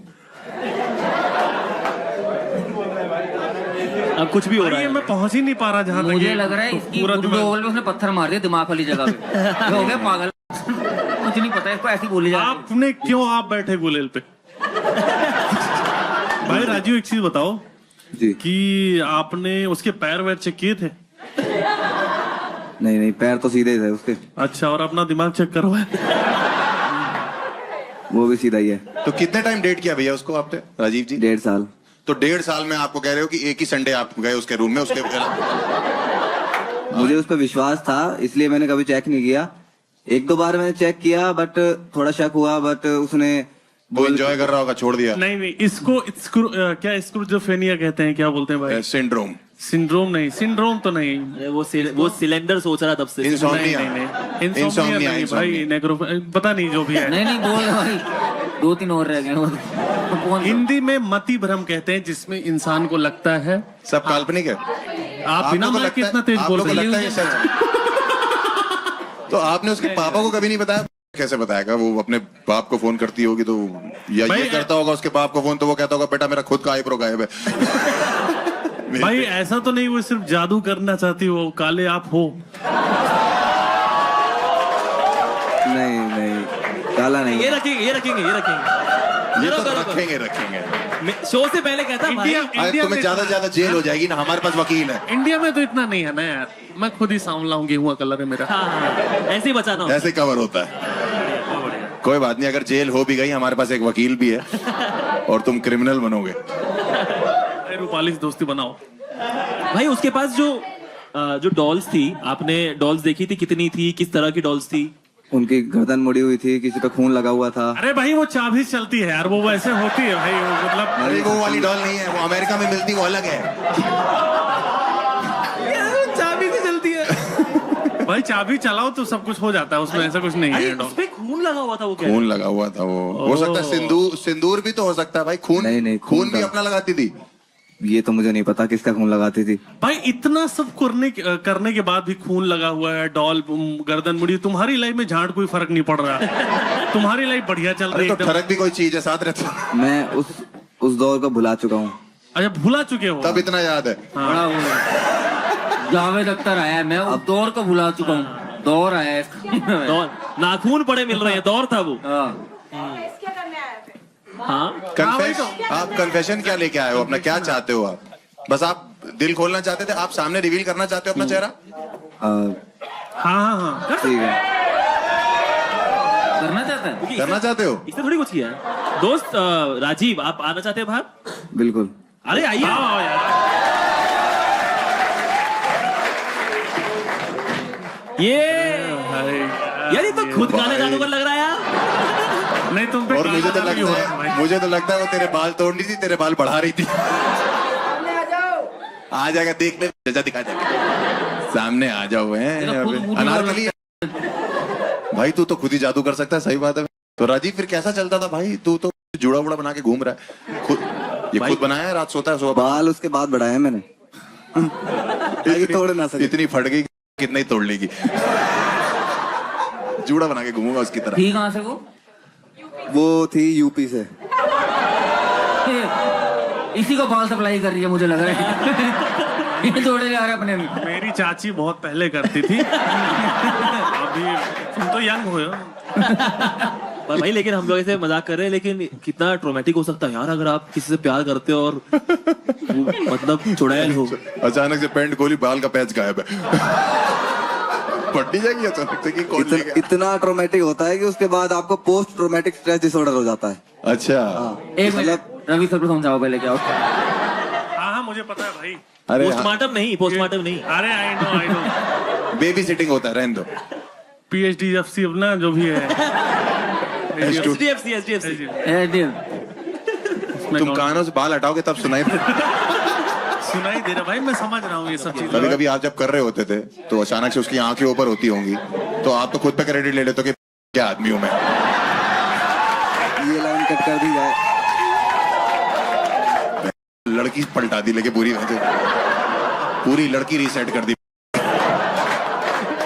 अब कुछ भी हो रहा ये है। मैं पहुंच ही नहीं पा रहा जहाँ तक मुझे ये लग रहा है इसकी पूरा गुड दिमाग। में उसने पत्थर मार दिया दिमाग वाली जगह पे। ये हो गया पागल। कुछ नहीं पता इसको, ऐसी बोली जाती है। आपने क्यों आप बैठे गुलेल पे? भाई राजू एक चीज बताओ जी। कि आपने उसके पैर वैर चेक किए थे? नहीं, पैर तो सीधे थे उसके। अच्छा, और अपना दिमाग चेक करवाया? वो भी सीधा ही है। तो कितने टाइम डेट किया भैया उसको आपने, राजीव जी? 1.5 साल। तो 1.5 साल में आपको कह रहे हो कि एक ही संडे आप गए उसके रूम में? उसके मुझे उस पर विश्वास था, इसलिए मैंने कभी चेक नहीं किया। 1-2 बार मैंने चेक किया, बट थोड़ा शक हुआ, बट उसने वो एंजॉय कर रहा होगा, छोड़ दिया। नहीं, इसको क्या स्क्रूजोफेनिया कहते हैं, क्या बोलते हैं भाई? सिंड्रोम। सिंड्रोम नहीं, सिंड्रोम तो नहीं। अरे वो सिलेंडर सोच रहा तब से। इंसोम्निया। इंसोम्निया नहीं भाई, नेक्रो पता नहीं जो भी है। नहीं बोल भाई, 2-3 और रह गए। तो कौन? हिंदी में मति भ्रम कहते हैं, जिसमें इंसान को लगता है सब काल्पनिक है। आप बिना लोगों को माइक के लगता है- इतना तेज आप बोल लोगों को रहे लगता है ये सच। तो आपने उसके पापा को कभी नहीं बताया? कैसे बताएगा? वो अपने बाप को फोन करती होगी तो, या भाई, ये करता होगा उसके बाप को फोन, तो वो कहता होगा बेटा मेरा खुद का आईब्रो गायब है। भाई ऐसा तो नहीं वो सिर्फ जादू करना चाहती हो, काले आप हो? नहीं, काला नहीं। ये रखेंगे। ये तो रखेंगे। शो से पहले कहता भाई। अरे तुम्हें ज्यादा से ज्यादा जेल हो जाएगी ना, हमारे पास वकील है। इंडिया में तो इतना नहीं है ना यार, मैं खुद ही सांवला हूँ, गेहुआ कलर है मेरा। हाँ, ऐसे ही बचाना होता है। ऐसे कवर होता है। कोई बात नहीं, अगर जेल हो भी गई हमारे पास एक वकील भी है और तुम क्रिमिनल बनोगे। रूपाली से दोस्ती बनाओ। भाई उसके पास जो डॉल्स थी, आपने डॉल्स देखी थी? कितनी थी, किस तरह की डॉल्स थी? उनकी गर्दन मुड़ी हुई थी, किसी पे खून लगा हुआ था। अरे भाई वो चाबी चलती है यार, वो वैसे होती है भाई, वो मतलब। अरे वो वाली डॉल नहीं है, वो अमेरिका में मिलती, वो अलग है। चाबी से चलती है। भाई चाबी चलाओ तो सब कुछ हो जाता है उसमें, ऐसा कुछ नहीं है। उसपे खून लगा हुआ था, वो क्या? खून लगा हुआ था वो। हो सकता है सिंदूर भी तो हो सकता है भाई। खून नहीं, खून भी था। अपना लगाती थी। ये तो मुझे नहीं पता किसका खून लगाती थी। भाई इतना सब करने के बाद भी खून लगा हुआ है, डॉल गर्दन मुड़ी, तुम्हारी लाइफ में झाड़ कोई फर्क नहीं पड़ रहा। तुम्हारी लाइफ बढ़िया चल रही तो है। ठरक भी कोई चीज है साथ रहता। मैं उस दौर को भुला चुका हूँ। अच्छा भुला चुके हो? तब इतना याद है। बड़ा वो जावेद अख्तर आया है, मैं उस दौर को भुला चुका हूँ। दौर आया है इसका। दौर नाखून पड़े मिल रहे हैं, दौर था वो। हाँ। हाँ आप कन्फेशन क्या लेके आए हो अपना, क्या चाहते हो आप? बस आप दिल खोलना चाहते थे, आप सामने रिवील करना चाहते हो अपना चेहरा? हाँ ठीक है। करना चाहता है? करना चाहते हो? इसने थोड़ी कुछ किया है। दोस्त राजीव, आप आना चाहते हैं बाहर? बिल्कुल। अरे आइए। ये यार, ये तो खुद गाने जादूगर लग रहा है यार। नहीं तुम पे और मुझे तो लगता है वो तेरे बाल तोड़ रही थी, तेरे बाल बढ़ा रही थी। आ जाएगा, देख ले, जजा दिखा जाएगा। सामने आ जाओ। अनारकली भाई, तू तो खुद ही जादू कर सकता है। सही बात है। तो राजीव फिर कैसा चलता था भाई? तू तो जुड़ा बुड़ा बना के घूम रहा है खुद। ये खुद बनाया है, रात सोता है सुबह बाल उसके बाद बढ़ाए मैंने। तोड़ ना सके। इतनी फट गई, कितना ही तोड़ लेगी। जूड़ा बना के घूमूंगा उसकी तरह। थी कहाँ से वो थी यूपी से। इसी को बाल सप्लाई कर रही है मुझे लग रहा है। ये जोड़े जा रहे हैं अपने में। मेरी चाची बहुत पहले करती थी। अभी तुम तो यंग हो। पर भाई लेकिन हम लोग ऐसे मजाक कर रहे हैं, लेकिन कितना ट्रोमेटिक हो सकता है यार अगर आप किसी से प्यार करते हो और मतलब चुड़ैल हो। अचानक से पैंट खोली, बाल का पैच गायब है। पट्टी जाएगी अचानक से कि कौन ले गया? इतना ट्रोमेटिक होता है कि उसके बाद आपको पोस्ट ट्रोमेटिक स्ट्रेस डिसऑर्डर हो जाता है। अच्छा। एक मिनट, रवि सर को समझाओ पहले क्या होता है। हाँ मुझे पता है भाई। अरे पोस्टमार्टम नहीं, पोस्टमार्टम नहीं। अरे आई नो। बेबी सिटिंग होता है, रहने दो। PhD अपना जो भी है। SDFC। तुम कानों से बाल हटाओगे तब सुनाई सुनाई दे रहा भाई, मैं समझ रहा हूँ ये सब कभी चीजें। कभी आप जब कर रहे होते थे तो अचानक से उसकी आंखें ऊपर होती होंगी, तो आप तो खुद पे क्रेडिट ले लेते हो कि क्या आदमी हूं मैं। ये लाइन कट कर दी जाए। लड़की पलटा दी लेके पूरी लड़की रीसेट कर दी।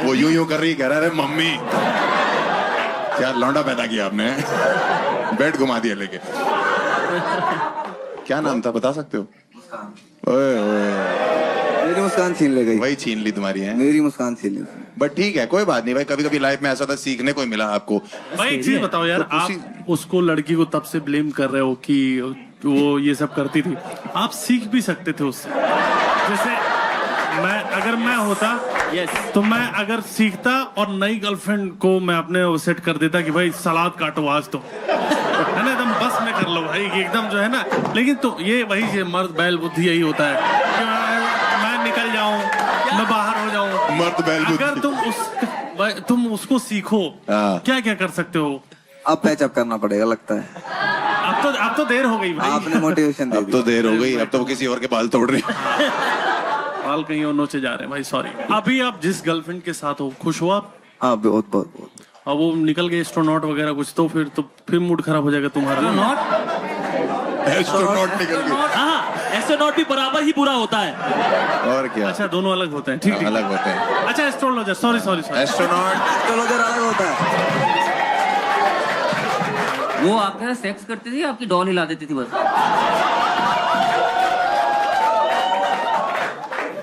वो यूं कर रही, कह रहा है मम्मी क्या लौंडा पैदा किया आपने। बेड घुमा दिया लेके। क्या नाम था, बता सकते हो? ओए मेरी मुस्कान छीन ले गई। वही छीन ली तुम्हारी है। मेरी मुस्कान छीन ली। बट ठीक है, कोई बात नहीं भाई। कभी कभी लाइफ में ऐसा था, सीखने को ही मिला आपको। भाई एक चीज बताओ यार, तो आप उसको लड़की को तब से ब्लेम कर रहे हो कि वो ये सब करती थी। आप सीख भी सकते थे उससे। जैसे अगर मैं होता तो मैं अगर सीखता और नई गर्लफ्रेंड को मैं अपने सेट कर देता कि भाई सलाद काटो आज तो, है ना, एकदम बस में कर लो भाई कि एकदम जो है ना। लेकिन तो ये वही मर्द बैल बुद्धि यही होता है कि मैं निकल जाऊं, मैं बाहर हो जाऊं। मर्द बैल बुद्धि। अगर तुम उसको सीखो, क्या क्या कर सकते हो? अब पैचअप करना पड़ेगा लगता है। अब तो देर हो गई भाई। आपने मोटिवेशन दे दी। अब तो देर हो गई, अब तो वो किसी और के बाल तोड़ रही। बाल कहीं और नोचे जा रहे हैं भाई, सॉरी। अभी आप जिस गर्लफ्रेंड के साथ हो, खुश हो आप? हाँ बहुत बहुत बहुत। और वो निकल गए एस्ट्रोनॉट वगैरह कुछ, तो फिर मूड खराब हो जाएगा तुम्हारा। एस्ट्रोनॉट निकल गए। हाँ, एस्ट्रोनॉट भी बराबर ही बुरा होता है। और क्या? अच्छा, दोनों अलग होते हैं। ठीक अलग होते हैं। अच्छा, एस्ट्रोलॉजर, सॉरी। एस्ट्रोलॉजर अलग होता है। वो आपके साथ सेक्स करती थी, आपकी डॉल हिला देती थी बस?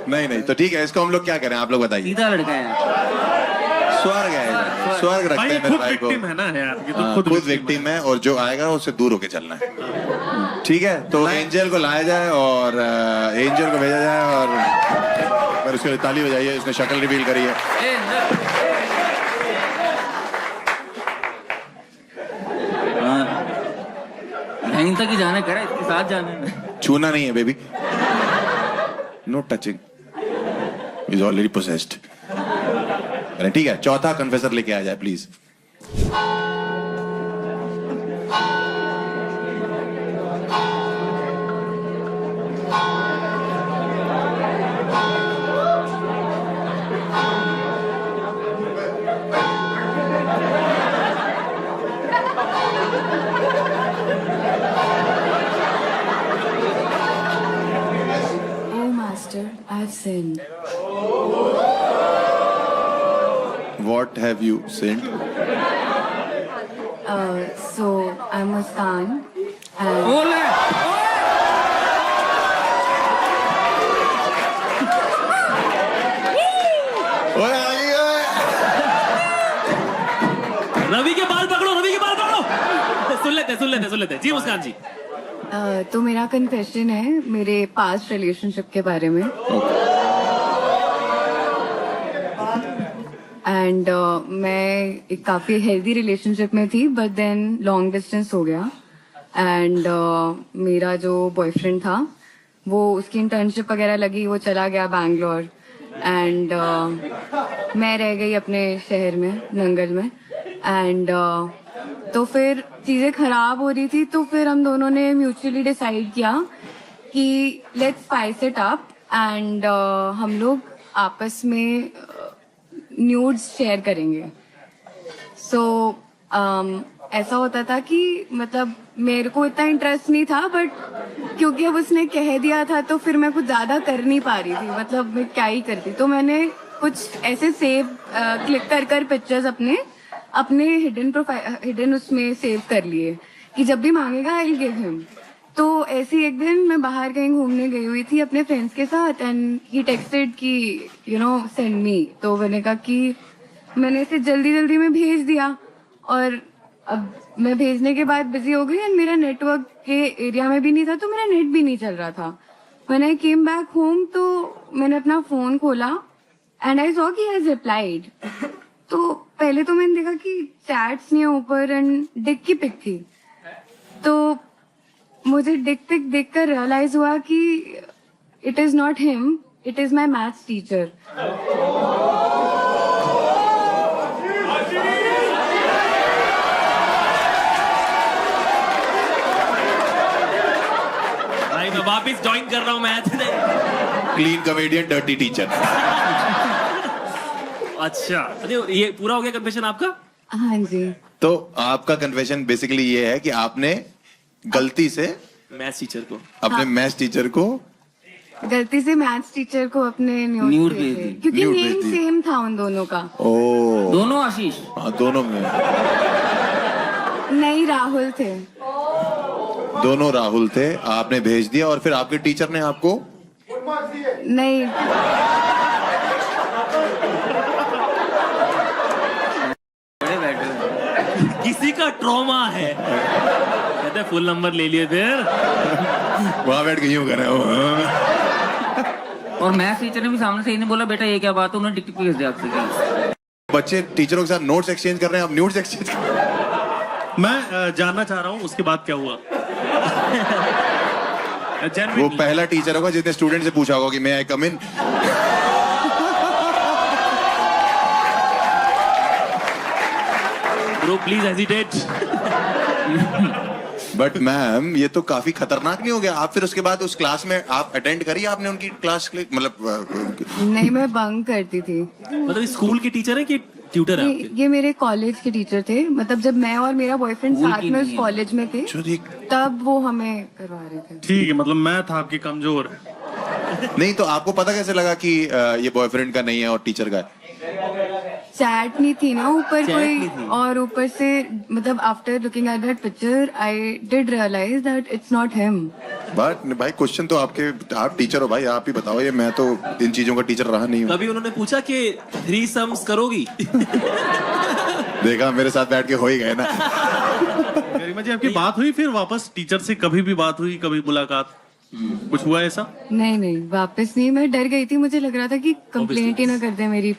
नहीं तो ठीक है, इसको हम लोग क्या करें, आप लोग बताइए। सीधा लड़का है। स्वर्ग है, स्वर्ग रखते हैं मेरे भाई को। विक्टिम है ना यार, ये तो खुद विक्टिम है, और जो आएगा उससे दूर होके चलना है। ठीक है, तो एंजल को लाया जाए और एंजल को भेजा जाए और फिर उसके लिए ताली बजाइए। उसने शक्ल रिवील करी है। यहीं तक ही जाना करा, इसके साथ जाना। छूना नहीं है baby, no touching, is already possessed. ठीक है, चौथा कन्फेसर लेके आ जाए please. I've sinned. What have you sinned? So I'm Muskan and ओए सुन लेते जी मुस्कान जी। तो मेरा कन्फेशन है मेरे पास्ट रिलेशनशिप के बारे में। एंड मैं एक काफी हेल्दी रिलेशनशिप में थी, बट देन लॉन्ग डिस्टेंस हो गया। एंड मेरा जो बॉयफ्रेंड था वो उसकी इंटर्नशिप वगैरह लगी, वो चला गया बैंगलोर। एंड मैं रह गई अपने शहर में, नंगल में। एंड तो फिर चीजें खराब हो रही थी, तो फिर हम दोनों ने म्यूचुअली डिसाइड किया कि let's spice it up and हम लोग आपस में न्यूड्स शेयर करेंगे। सो ऐसा होता था कि मतलब मेरे को इतना इंटरेस्ट नहीं था, बट क्योंकि अब उसने कह दिया था तो फिर मैं कुछ ज्यादा कर नहीं पा रही थी, मतलब मैं क्या ही करती। तो मैंने कुछ ऐसे सेव क्लिक कर पिक्चर्स अपने हिडन उसमें सेव कर लिए कि जब भी मांगेगा आई विल गिव हिम। तो ऐसे एक दिन मैं बाहर कहीं घूमने गई हुई थी अपने फ्रेंड्स के साथ, एंड ही टेक्स्टेड कि यू नो सेंड मी। तो मैंने कहा कि मैंने इसे जल्दी में भेज दिया, और अब मैं भेजने के बाद बिजी हो गई एंड मेरा नेटवर्क के एरिया में भी नहीं था, तो मेरा नेट भी नहीं चल रहा था। When I came back home तो मैंने अपना फोन खोला एंड आई सॉ कि हैज रिप्लाइड। तो पहले तो मैंने देखा कि चैट्स नहीं है ऊपर एंड डिक की पिक थी। तो मुझे डिक पिक देखकर रियलाइज हुआ कि it is not him, it is my maths teacher. भाई मैं वापस ज्वाइन कर रहा हूँ math. Clean comedian, dirty teacher. अच्छा, अरे ये पूरा हो गया कन्फेशन आपका? हाँ जी। तो आपका कन्फेशन बेसिकली ये है कि आपने गलती से मैथ्स टीचर को अपने मैथ्स टीचर को गलती से मैथ्स टीचर को अपने न्यूड भेज दी, क्योंकि न्यूड नेम भेज दी। सेम था उन दोनों का। ओ दोनों आशीष? हाँ, दोनों में नहीं, राहुल थे। दोनों राहुल थे। आपने भेज दिया और फिर आपके टीचर ने आपको नहीं, किसी का ट्रॉमा है कहते फुल नंबर ले लिए फिर। वहां बैठ के यूं कर रहे हो। और मैथ्स टीचर ने भी सामने से ही नहीं बोला बेटा ये क्या बात है, उन्होंने टिक भेज दिया आपसे। बच्चे टीचरों के साथ नोट्स एक्सचेंज कर रहे हैं, आप न्यूट्स एक्सचेंज कर रहे हैं। मैं जानना चाह रहा हूँ उसके बाद क्या हुआ। वो पहला टीचर होगा जिसने स्टूडेंट से पूछा होगा कि मैं I come in. Bro please hesitate. But ma'am ये तो काफी खतरनाक नहीं हो गया? आप फिर उसके बाद उस क्लास में आप अटेंड करी आपने उनकी क्लास, मतलब नहीं, मैं बंक करती थी। मतलब स्कूल के टीचर है कि ट्यूटर है आपके? ये मेरे कॉलेज के टीचर थे, मतलब जब मैं और मेरा बॉयफ्रेंड स्कूल साथ की में नहीं उस है। कॉलेज में थे, तब वो हमें करवा रहे थे। ठीक है, मतलब मैथ आपकी कमजोर है। नहीं तो आपको पता कैसे लगा कि ये बॉयफ्रेंड का नहीं है और टीचर का है? चैट नहीं थी ना ऊपर Chat कोई, नहीं थी। और ऊपर से मतलब after looking at that picture I did realise that it's not him. But भाई क्वेश्चन तो आपके, आप टीचर हो भाई, आप ही बताओ। ये मैं तो इन चीजों का टीचर रहा नहीं हूँ। कभी उन्होंने पूछा कि 3 सम्स करोगी? देखा, मेरे साथ बैठ के हो ही गए ना। गरिमा जी आपकी बात हुई फिर वापस टीचर से? कभी भी बात हुई, कभी मुलाकात, कुछ हुआ ऐसा? नहीं, वापस नहीं। मैं डर गई थी, मुझे लग रहा था कि कंप्लेंट ही ना कर दे मेरी।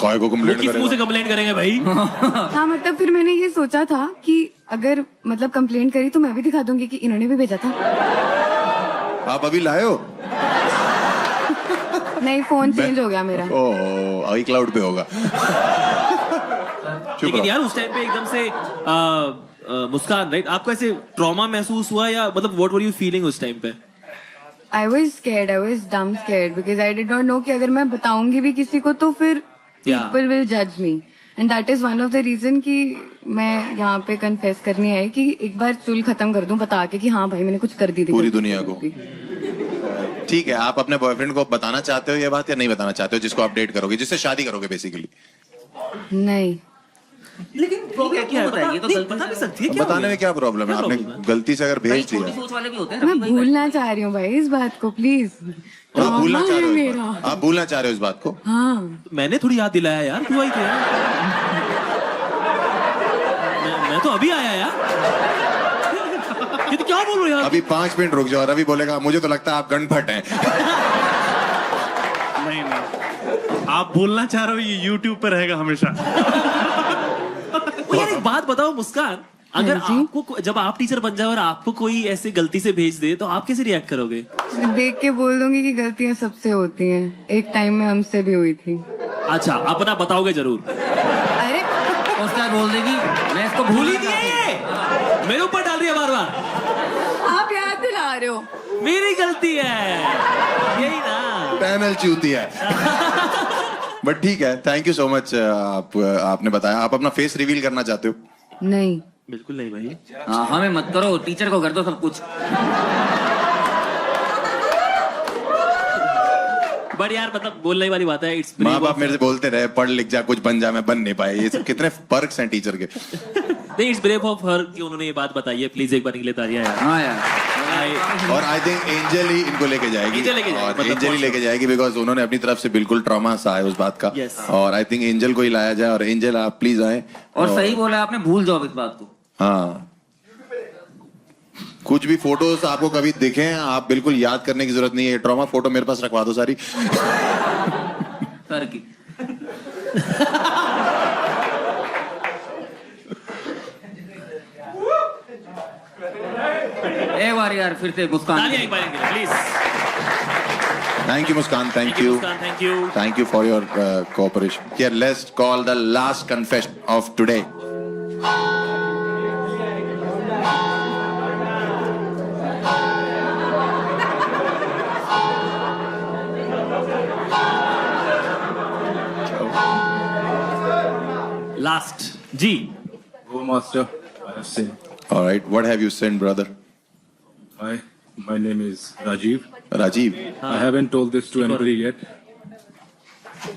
काय को वो कंप्लेंट किस मुंह से करेगा? कंप्लेंट करेंगे भाई? हाँ, मतलब फिर मैंने ये सोचा था कि अगर मतलब कंप्लेंट करी तो मैं भी दिखा दूंगी कि इन्होंने भी भेजा था। आप अभी लाए हो? नहीं, फोन चेंज हो गया मेरा। ओह, आई क्लाउड पे होगा। चुप लेकिन रहो। यार उस टाइम पे एकदम से मुस्कान, राइट, आपको ऐसे ट्रॉमा महसूस हुआ या मतलब व्हाट वर यू फीलिंग उस टाइम पे? I was scared, I was dumb scared because I did not know कि अगर मैं बताऊंगी भी किसी को तो फिर people will judge me, and that is one of the reason कि मैं यहाँ पे confess करने आई कि एक बार चुल खत्म कर दूं बता के कि हाँ भाई मैंने कुछ कर दी थी पूरी दुनिया को। ठीक है, आप अपने बॉयफ्रेंड को बताना चाहते हो ये बात या नहीं बताना चाहते हो, जिसको आप डेट करोगे, जिससे शादी करोगे बेसिकली? नहीं। लेकिन ठीक है, क्या होता है? ये तो नहीं, गलती बता से- नहीं सकती है, क्या बताने हो में क्या प्रॉब्लम है? क्या आपने problem है? गलती से अगर कई भेज छोटी दिया। सोच वाले भी होते हैं। मैं रवि भाई भूलना चाह रही हूँ भाई इस बात को, प्लीज। आप भूलना चाह रहे हो इस मेरा। बात? आप भूलना चाह रहे हो इस बात को? हाँ, गया? मैंने थोड़ी याद दिलाया यार, तू आई थे यार। मैं तो अभी आया यार। ये तो क्या बोल रहे हो यार? अभी 5 मिनट रुक जाओ, रवि बोलेगा मुझे तो लगता है आप गणभट हैं। नहीं नहीं, आप बोलना चाह रहे हो ये YouTube पे रहेगा हमेशा। ओ यार एक बात बताओ मुस्कान, अगर आपको जब आप टीचर बन जाए और आपको कोई ऐसे गलती से भेज दे तो आप कैसे रिएक्ट करोगे? देख के बोल दूंगी कि गलतियां सबसे होती हैं, एक टाइम में हमसे भी हुई थी। अच्छा, अपना बताओगे जरूर। अरे उसका बोल देगी मैं इसको भूल ही दिया ये, मेरे ऊपर डाल रही है बार बार। आप याद दिला रहे हो। मेरी गलती है यही ना। पैनल चूती है। बट ठीक है, थैंक यू सो मच। आपने बताया। आप अपना फेस रिवील करना चाहते हो? नहीं, बिल्कुल नहीं भाई। हाँ, हमें मत करो, टीचर को कर दो सब कुछ। बट यार मतलब बोलने वाली बात है, इट्स माँ बाप मेरे से बोलते रहे पढ़ लिख जा कुछ बन जा, मैं बन नहीं पाए। ये सब कितने पर्क्स हैं टीचर के। नहीं, इट्स ब्रेव ऑफ हर कि उन्होंने ये बात बताई है। प्लीज एक बार के लिए तालियां यार। हाँ यार, और आई थिंक एंजल ही इनको लेके जाएगी। एंजल लेके जाएगी, और मतलब एंजल ही लेके जाएगी बिकॉज उन्होंने अपनी तरफ से बिल्कुल ट्रॉमा सा है उस बात का। Yes. और आई थिंक एंजल को ही लाया जाए। और एंजल आप प्लीज आए। और सही बोला आपने, भूल जाओ इस बात को। हाँ, कुछ भी फोटोज आपको कभी दिखे आप बिल्कुल याद करने की जरूरत नहीं है। ट्रॉमा फोटो मेरे पास रखवा दो सारी। सर की एक बार यार फिर से मुस्कान। तालियां एक बार के लिए please. Thank you Muskan, thank you, thank you. Thank you for your cooperation. Here, let's call the last confession of today. Last ji. Oh, Master, I have sinned. All right, what have you sinned, brother? My name is Rajiv. Rajiv. I haven't told this to anybody yet.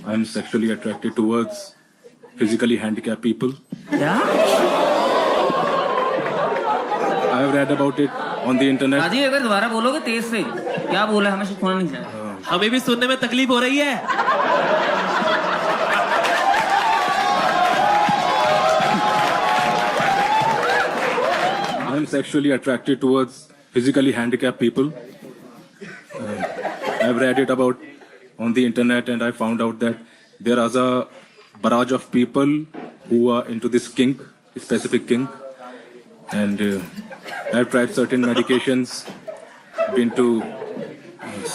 I'm sexually attracted towards physically handicapped people. क्या? I have read about it on the internet. Rajeev, अगर दोबारा बोलोगे तेज से, क्या बोला हमें सुनना नहीं चाहिए। हमें भी सुनने में तकलीफ हो रही है। I'm sexually attracted towards physically handicapped people. I've read it about on the internet and I found out that there is a barrage of people who are into this kink, specific kink. And I've tried certain medications, been to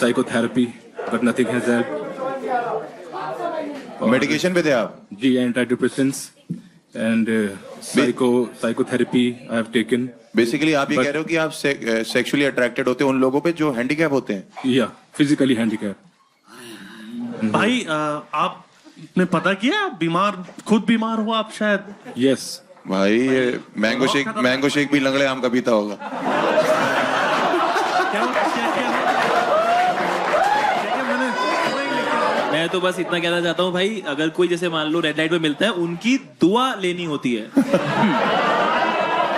psychotherapy, but nothing has helped. Medication पे थे आप? G antidepressants and psychotherapy I have taken. Basically आप ये कह रहे हो कि आप सेक्सुअली अट्रैक्टेड होते हो उन लोगों पे जो हैंडीकैप होते हैं? या फिजिकली हैंडीकैप। भाई आपने पता किया बीमार, खुद बीमार हुआ आप शायद? यस भाई ये मैंगो शेक भी लंगड़े आम का पीता होगा। मैं तो बस इतना कहना चाहता हूँ भाई, अगर कोई जैसे मान लो रेड लाइट पे मिलता है, उनकी दुआ लेनी होती है।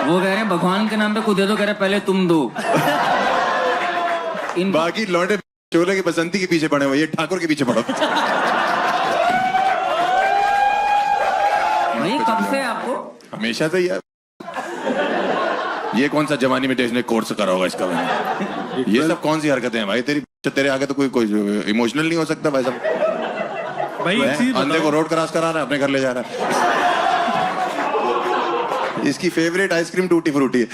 वो कह रहे हैं भगवान के नाम पे खुद दे दो, कह रहे पहले तुम दो। बाकी लौंडे चोले की बसंती के पीछे पड़े हुए, ये ठाकुर के पीछे पड़ो। भाई कब से आपको? हमेशा से यार। ये कौन सा जवानी में टेस्ट ने कोर्स करा होगा इसका? ये सब कौन सी हरकतें हैं भाई? तेरे आगे तो कोई इमोशनल नहीं हो सकता भाई साहब। भाई अंधे को रोड क्रॉस करा रहा है, अपने घर ले जा रहा है। इसकी फेवरेट आइसक्रीम टूटी फ्रूटी है।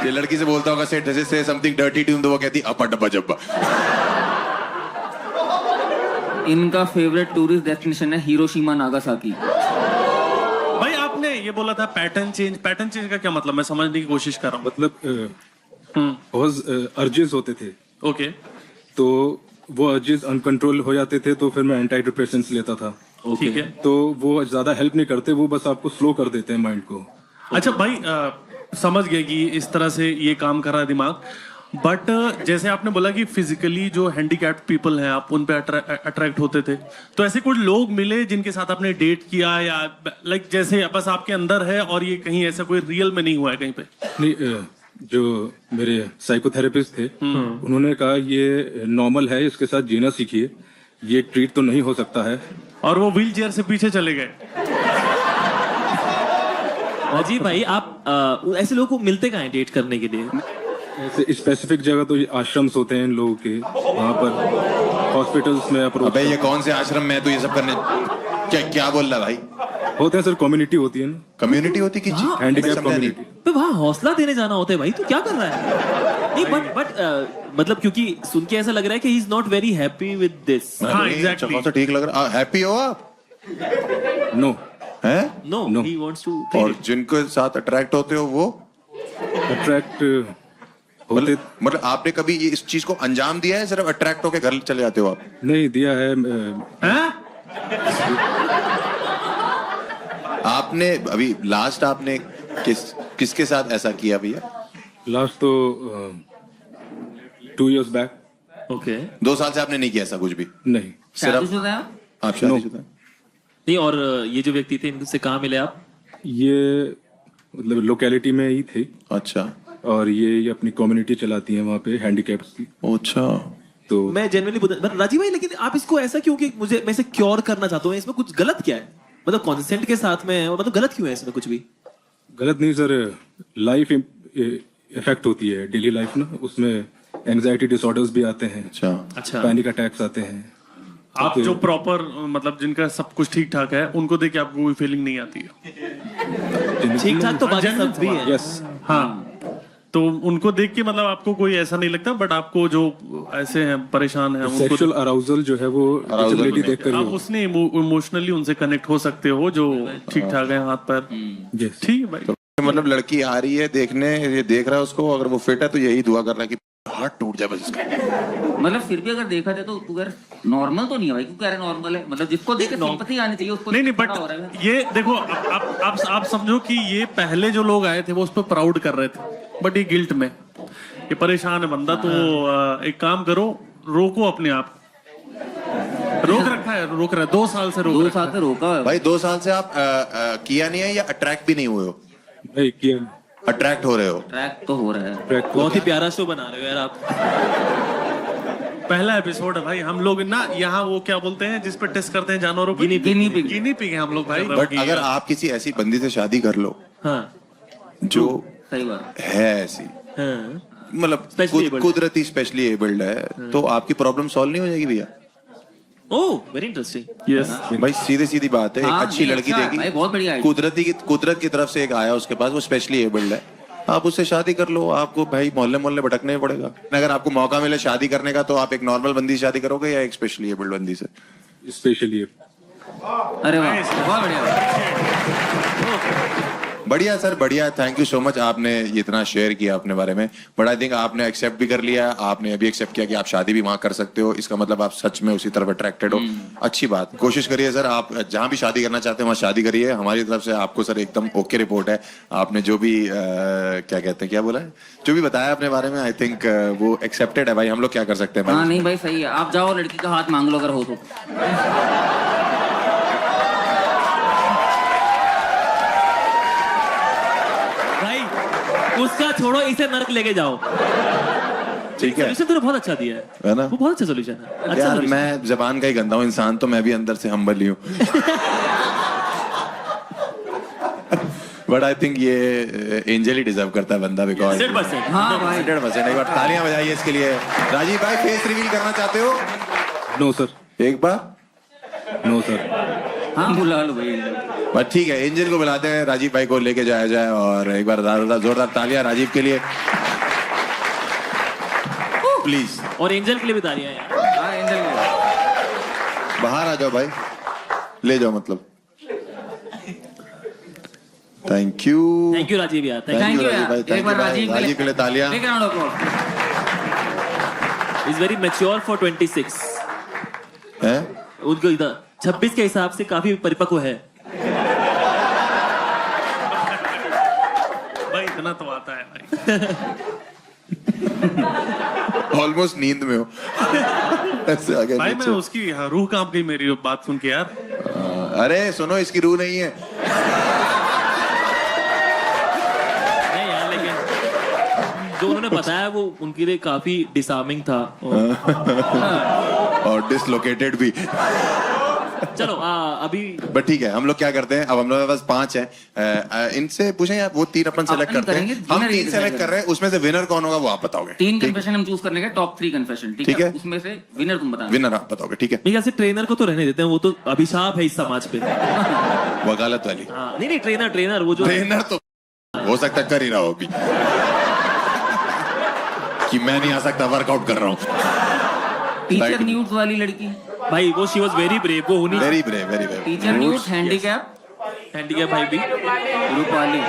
ये लड़की से बोलता होगा से समथिंग डर्टी टू, तो वो कहती अपा डब्बा जब्बा। इनका फेवरेट टूरिस्ट डेस्टिनेशन है हिरोशिमा नागासाकी। भाई आपने ये बोला था पैटर्न चेंज का क्या मतलब? मैं समझने की कोशिश कर रहा हूँ। मतलब बहुत अर्जेस होते थे। ओके। तो वो अर्जेस अनकंट्रोल हो जाते थे, तो फिर मैं एंटी डिप्रेसेंट्स लेता था। ठीक है। तो वो ज्यादा हेल्प नहीं करते, वो बस आपको स्लो कर देते हैं माइंड को। अच्छा भाई समझ गए कि इस तरह से ये काम कर रहा है दिमाग। बट जैसे आपने बोला कि फिजिकली जो हैंडीकैप्ड पीपल हैं आप उन पे अट्रैक्ट होते थे, तो ऐसे कुछ लोग मिले जिनके साथ आपने डेट किया या लाइक जैसे बस आपके अंदर है और ये कहीं ऐसा कोई रियल में नहीं हुआ है कहीं पे? नहीं, जो मेरे साइकोथेरेपिस्ट थे उन्होंने कहा ये नॉर्मल है, इसके साथ जीना सीखिए, ये ट्रीट तो नहीं हो सकता है। और वो व्हील चेयर से पीछे चले गए। अजीब भाई आप ऐसे लोगों को मिलते कहाँ हैं डेट करने के लिए? ऐसे स्पेसिफिक जगह तो आश्रम्स होते हैं इन लोगों के, वहाँ पर हॉस्पिटल्स में अप्रोच अबे ये कौन से आश्रम में है तू ये सब करने? क्या बोल रहा है भाई? होते हैं सर, कम्युनिटी होती है ना, कम्युनिटी होती किस चीज? हैंडीकैप समझा नहीं। कम्युनिटी। तो वहाँ हौसला देने जाना होता है भाई, तू क्या कर रहा है? नहीं बट मतलब क्योंकि सुन के ऐसा लग रहा है कि he is not very happy with this. हाँ, नहीं, exactly. चलो तो ठीक लग रहा। हैप्पी हो आप? नो हैं? No, No. He wants to. और जिनको साथ अट्रैक्ट होते हो वो अट्रैक्ट होते मतलब आपने कभी ये इस चीज को अंजाम दिया है, सिर्फ अट्रैक्ट होके घर चले जाते हो आप? नहीं दिया है। आपने अभी लास्ट आपने किसके साथ ऐसा किया भैया? लास्ट तो 2 years बैक। ओके। 2 साल से आपने नहीं किया ऐसा कुछ भी? नहीं शादीशुदा है? आप शादीशुदा हैं? नहीं, और ये जो व्यक्ति थे इनसे कहाँ मिले आप? ये मतलब लोकेलिटी में ही थे, अच्छा। और ये अपनी कम्युनिटी चलाती हैं वहाँ पे हैंडीकैप्स की। अच्छा। तो मैं जेन्युइनली राजीव भाई, लेकिन आप इसको ऐसा क्यों कि मैं इसे क्योर करना चाहता हूँ, इसमें कुछ गलत क्या है? मतलब कॉन्सेंट के साथ में है, और मतलब गलत क्यों है इसमें कुछ भी? गलत नहीं सर, लाइफ इफेक्ट होती है, डेली लाइफ ना, उसमें एंजाइटी डिसऑर्डर्स भी आते हैं, अच्छा। पैनिक अटैक्स आते हैं। आप जो प्रॉपर मतलब जिनका सब कुछ ठीक ठाक है उनको देख के आपको कोई फीलिंग नहीं आती है? ठीक ठाक तो बाकी सब भी है। यस। हाँ, तो उनको देख के मतलब आपको कोई ऐसा नहीं लगता, बट आपको जो ऐसे हैं परेशान हैं उनको सेक्सुअल अराउजल जो है वो विजिबिलिटी देखकर ही आप उसने इमोशनली उनसे कनेक्ट हो सकते हो जो ठीक ठाक है हाथ पैर। Yes. ठीक है भाई। मतलब लड़की आ रही है देखने, ये देख रहा है उसको, अगर वो फिट है तो यही दुआ कर रहा है कि हार्ट टूट जाए बस इसका। मतलब फिर भी अगर देखा जाए तो तू यार नॉर्मल तो नहीं है भाई, क्यों कह रहे नॉर्मल है? मतलब जिसको देख के सिंपैथी आनी चाहिए उसको। नहीं पता हो रहा है। बट ये देखो आप समझो कि ये पहले जो लोग आए थे वो उस पर प्राउड कर रहे थे, बट ये गिल्ट में, ये परेशान है बंदा, तो एक काम करो, रोको अपने आप। रोक रखा है, रोक रहा है 2 साल से, 2 साल से रोका है भाई 2 साल से आप किया नहीं है या अट्रैक्ट भी नहीं हुए हो? नहीं किया, अट्रैक्ट हो रहे हो? ट्रैक तो हो रहा है। बहुत ही प्यारा शो बना रहे हो यार आप। पहला एपिसोड है भाई, हम लोग ना यहाँ वो क्या बोलते हैं जिस पे टेस्ट करते हैं जानवरों पे, गिनी पिग हैं हम लोग भाई। बट अगर आप किसी ऐसी बंदी से शादी कर लो हाँ, जो सही बात है ऐसी, हाँ। मतलब कुदरती स्पेशली एबल्ड है, तो आपकी प्रॉब्लम सॉल्व नहीं हो जाएगी भैया? Oh very interesting. यस भाई सीधी बात है, एक हाँ, अच्छी ये लड़की अच्छा है, भाई, बहुत बढ़िया है। देगी, कुदरत की तरफ से एक आया उसके पास, वो स्पेशली एबल्ड है, आप उससे शादी कर लो। आपको भाई मोहल्ले भटकने ही पड़ेगा। अगर आपको मौका मिले शादी करने का तो आप एक नॉर्मल बंदी से शादी करोगे या एक स्पेशली एबल्ड बंदी से? स्पेशली। अरे वाह, बहुत बढ़िया। बढ़िया सर, बढ़िया। थैंक यू सो मच, आपने ये इतना शेयर किया अपने बारे में। बट आई थिंक आपने एक्सेप्ट भी कर लिया, आपने अभी एक्सेप्ट किया कि आप शादी भी वहां कर सकते हो, इसका मतलब आप सच में उसी तरफ अट्रैक्टेड हो। अच्छी बात। कोशिश करिए सर, आप जहां भी शादी करना चाहते हैं वहां शादी करिए। हमारी तरफ से आपको सर एकदम ओके रिपोर्ट है। आपने जो भी क्या कहते हैं, क्या बोला है, जो भी बताया अपने बारे में, आई थिंक वो एक्सेप्टेड है भाई। हम लोग क्या कर सकते हैं हाँ भाई? नहीं भाई सही है, आप जाओ लड़की का हाथ मांग लो अगर हो तो। भाई उसका छोड़ो, इसे नर्क लेके जाओ। ठीक है, सोल्यूशन तो बहुत अच्छा दिया है ना? वो बहुत अच्छा सोल्यूशन है। अच्छा यार solution। मैं जबान का ही गंदा हूँ इंसान, तो मैं भी अंदर से हम्बल ही हूँ। बट आई थिंक ये एंजल ही डिजर्व करता है बंदा, बिकॉज 100%। हाँ भाई 100%। एक बार तालियां बजाइए इसके लिए। राजीव भाई फेस रिवील करना चाहते हो? No sir. एक बार? No sir. हाँ बुला लो भाई। बस ठीक है, एंजल को बुलाते हैं, राजीव भाई को लेके जाया जाए, और एक बार जोरदार तालियां राजीव के लिए प्लीज। और एंजल के लिए भी तालियां यार। हाँ एंजल बाहर आ जाओ भाई, ले जाओ मतलब। थैंक यू राजीव यार, थैंक यू राजीव भाई, यार। थैंक एक बार यू भाई। राजीव राजीव के लिए तालियां। Big round of applause। Is very mature for 26 हैं? उनको इधर 26 के हिसाब से काफी परिपक्व है भाई, इतना तो आता है भाई। ऑलमोस्ट नींद में हो। ऐसे आ गया भाई मैं नीचे। उसकी रूह कांप गई मेरी बात सुन के यार। अरे सुनो, इसकी रूह नहीं है। नहीं यार, लेकिन जो उन्होंने बताया वो उनके लिए काफी डिसार्मिंग था और डिसलोकेटेड भी। चलो अभी बट ठीक है, हम लोग क्या करते हैं, अब हम लोग के पास 5 हैं, इनसे पूछें यार, वो 3 अपन सेलेक्ट करते हैं, हम 3 सेलेक्ट कर रहे हैं, उसमें से विनर कौन होगा वो आप बताओगे। 3 कन्फेशन हम चूज करने के, टॉप 3 कन्फेशन, ठीक है, उसमें से विनर तुम बताना। विनर आप बताओगे, ठीक है। मेरे ख्याल से ट्रेनर को तो रहने देते हैं, वो तो अभिशाप है इस समाज पे। वकालत वाली। हाँ, नहीं ट्रेनर वो जो ट्रेनर तो हो सकता कर ही रहा हो अभी कि मैं नहीं आ सकता, वर्कआउट कर रहा हूँ। टीचर न्यूज वाली लड़की भाई, वो शी वाज वेरी ब्रेव, वो होनी very brave. Teacher news, handicap भाई भी। रूपाली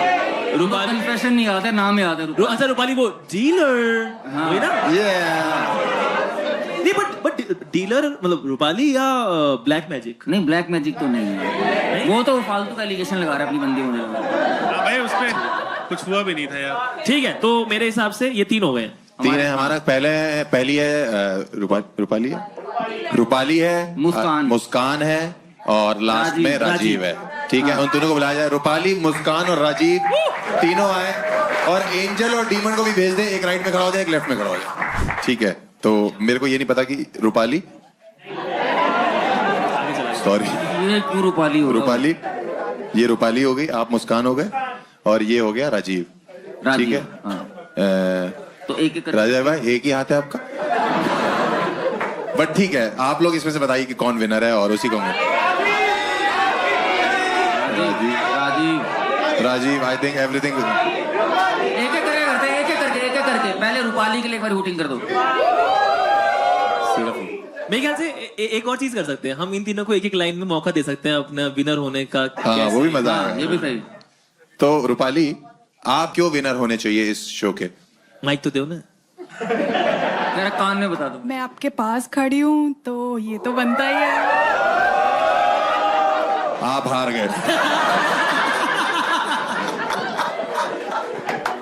कन्फेशन नहीं याद है, नाम याद है। अच्छा रूपाली, वो डीलर वही ना? नहीं बट डीलर मतलब रूपाली या ब्लैक मैजिक? नहीं, ब्लैक मैजिक तो नहीं है, वो तो फालतू का एलिगेशन लगा रहा है अपनी बंदी होने वाला। भाई उसमें कुछ हुआ भी नहीं था यार। ठीक है, तो मेरे हिसाब से ये 3 हो गए। 3 है हमारा। पहली है रूपाली है, मुस्कान है, और लास्ट में राजीव है। ठीक है, उन तीनों को बुलाया जाए। रूपाली, मुस्कान और राजीव तीनों आए, और एंजल और डीमन को भी भेज दे, एक राइट में खड़ा हो जाए, एक लेफ्ट में खड़ा हो जाए। ठीक है, तो मेरे को ये नहीं पता कि रूपाली, सॉरी ये क्यों रूपाली, ये रूपाली हो गई, आप मुस्कान हो गए, और ये हो गया राजीव। ठीक है, तो एक राजा भाई एक ही हाथ है आपका, बट ठीक है, आप लोग इसमें से बताइए कि कौन विनर है, और उसी को राजीव। आई थिंक एवरीथिंग एक करके पहले रूपाली के लिए एक बार वोटिंग कर दो। मेरे ख्याल से एक और चीज कर सकते हैं, हम इन तीनों को एक लाइन में मौका दे सकते हैं अपना विनर होने का। हाँ, वो भी मजा है, ये भी सही। तो रूपाली, आप क्यों विनर होने चाहिए इस शो के? माइक तो दो ना, मेरा कान में बता दो। मैं आपके पास खड़ी हूँ तो ये तो बनता ही है। आप हार गए।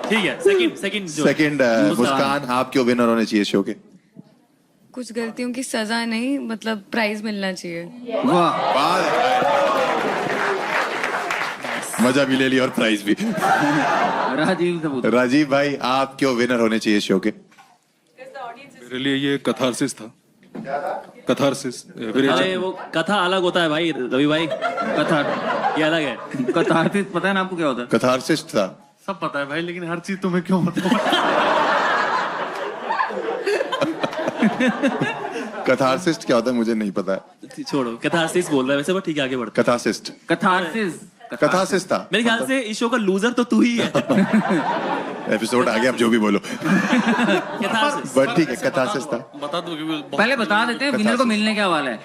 ठीक है, सेकंड मुस्कान, आप क्यों विनर होने चाहिए शो के? कुछ गलतियों की सजा नहीं, मतलब प्राइज मिलना चाहिए। मजा भी ले लिया और प्राइज भी। राजीव भाई, आप क्यों विनर होने चाहिए शो के? मेरे लिए ये कथारसिस था। कथारसिस। अरे वो कथा अलग होता है भाई, रवि भाई, कथा ये अलग है। कथारसिस पता है ना आपको क्या होता है? कथारसिस था, सब पता है भाई, लेकिन हर चीज तुम्हें क्यों बताऊं? कथारसिस्ट क्या होता है मुझे नहीं पता है। छोड़ो, कथारसिस बोल रहा है वैसे, बट ठीक है, आगे बढ़ो। कथारसिस था। मेरे ख्याल से इस शो का लूजर तो तू ही है। एपिसोड आ गया, अब जो भी बोलो। बट ठीक है, कथारसिस था। बता दो, पहले बता देते हैं विनर को मिलने क्या वाला है।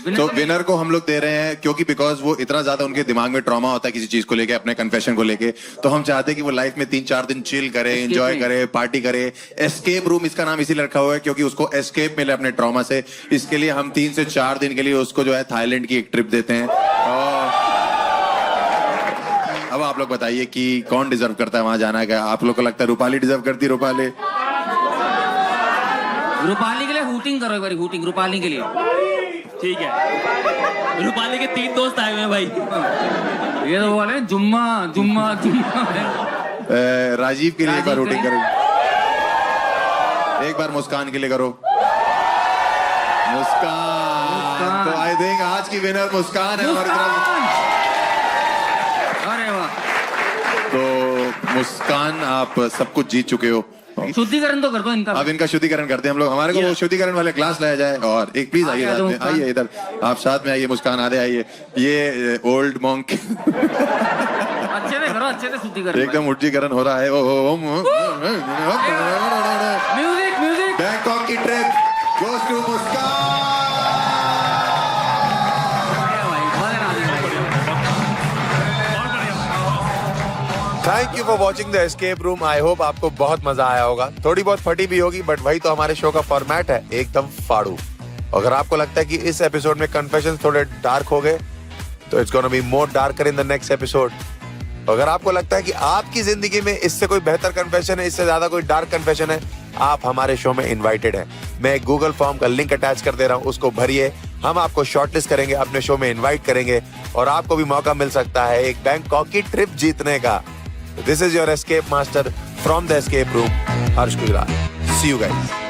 तो विनर को हम लोग दे रहे हैं क्योंकि बिकॉज वो इतना ज्यादा उनके दिमाग में ट्रॉमा होता है किसी चीज को लेके, अपने कन्फेशन को लेके, तो हम चाहते हैं कि वो लाइफ में 3-4 दिन चिल करे, एंजॉय करे, पार्टी करे। एस्केप रूम इसका नाम इसीलिए रखा हुआ है क्योंकि उसको एस्केप मिले अपने ट्रॉमा से। इसके लिए हम 3 से 4 दिन के लिए उसको जो है थाईलैंड की एक ट्रिप देते हैं। और अब आप लोग बताइए कि कौन डिजर्व करता है वहां जाना का? आप लोग को लगता है रूपाली डिजर्व करती? रूपाली के लिए हूटिंग करो एक बार, हूटिंग रूपाली के लिए। ठीक है, रूपाली के 3 दोस्त आए हुए हैं भाई। ये तो बोले जुम्मा। राजीव के लिए एक बार वोटिंग करो, एक बार मुस्कान के लिए करो। मुस्कान। तो आई थिंक आज की विनर मुस्कान है हमारी तरफ। अरे वाह। तो मुस्कान, आप सब कुछ जीत चुके हो। शुद्धिकरण तो कर दो इनका। अब इनका शुद्धिकरण करते हैं हम लोग। हमारे को वो शुद्धिकरण वाले क्लास लाया जाए। और एक प्लीज आइए साथ में, आइए इधर, आप साथ में आइए। मुस्कान आधे आइए। ये ओल्ड मॉन्क अच्छे से करो, अच्छे से शुद्धिकरण, एकदम शुद्धिकरण हो रहा है। म्यूजिक। बैंकॉक की ट्रिप गोes to Muskan. Thank you for watching the escape room. I hope आपको बहुत मजा आया होगा। थोड़ी बहुत फटी भी होगी, बट वही तो हमारे शो का फॉर्मेट है, एकदम फाड़ू। अगर आपको लगता है कि इस एपिसोड में कन्फेशन थोड़े डार्क हो गए, तो it's gonna be more darker in the next episode. अगर आपको लगता है कि आपकी जिंदगी में इससे कोई बेहतर कन्फेशन है, इससे ज्यादा कोई डार्क कन्फेशन है, आप हमारे शो में इनवाइटेड हैं। मैं एक गूगल फॉर्म का लिंक अटैच कर दे रहा हूँ, उसको भरिए। हम आपको शॉर्टलिस्ट करेंगे, अपने शो में इनवाइट करेंगे, और आपको भी मौका मिल सकता है एक बैंकॉक की ट्रिप जीतने का। This is your escape master from the escape room, Harsh Gujral. See you guys.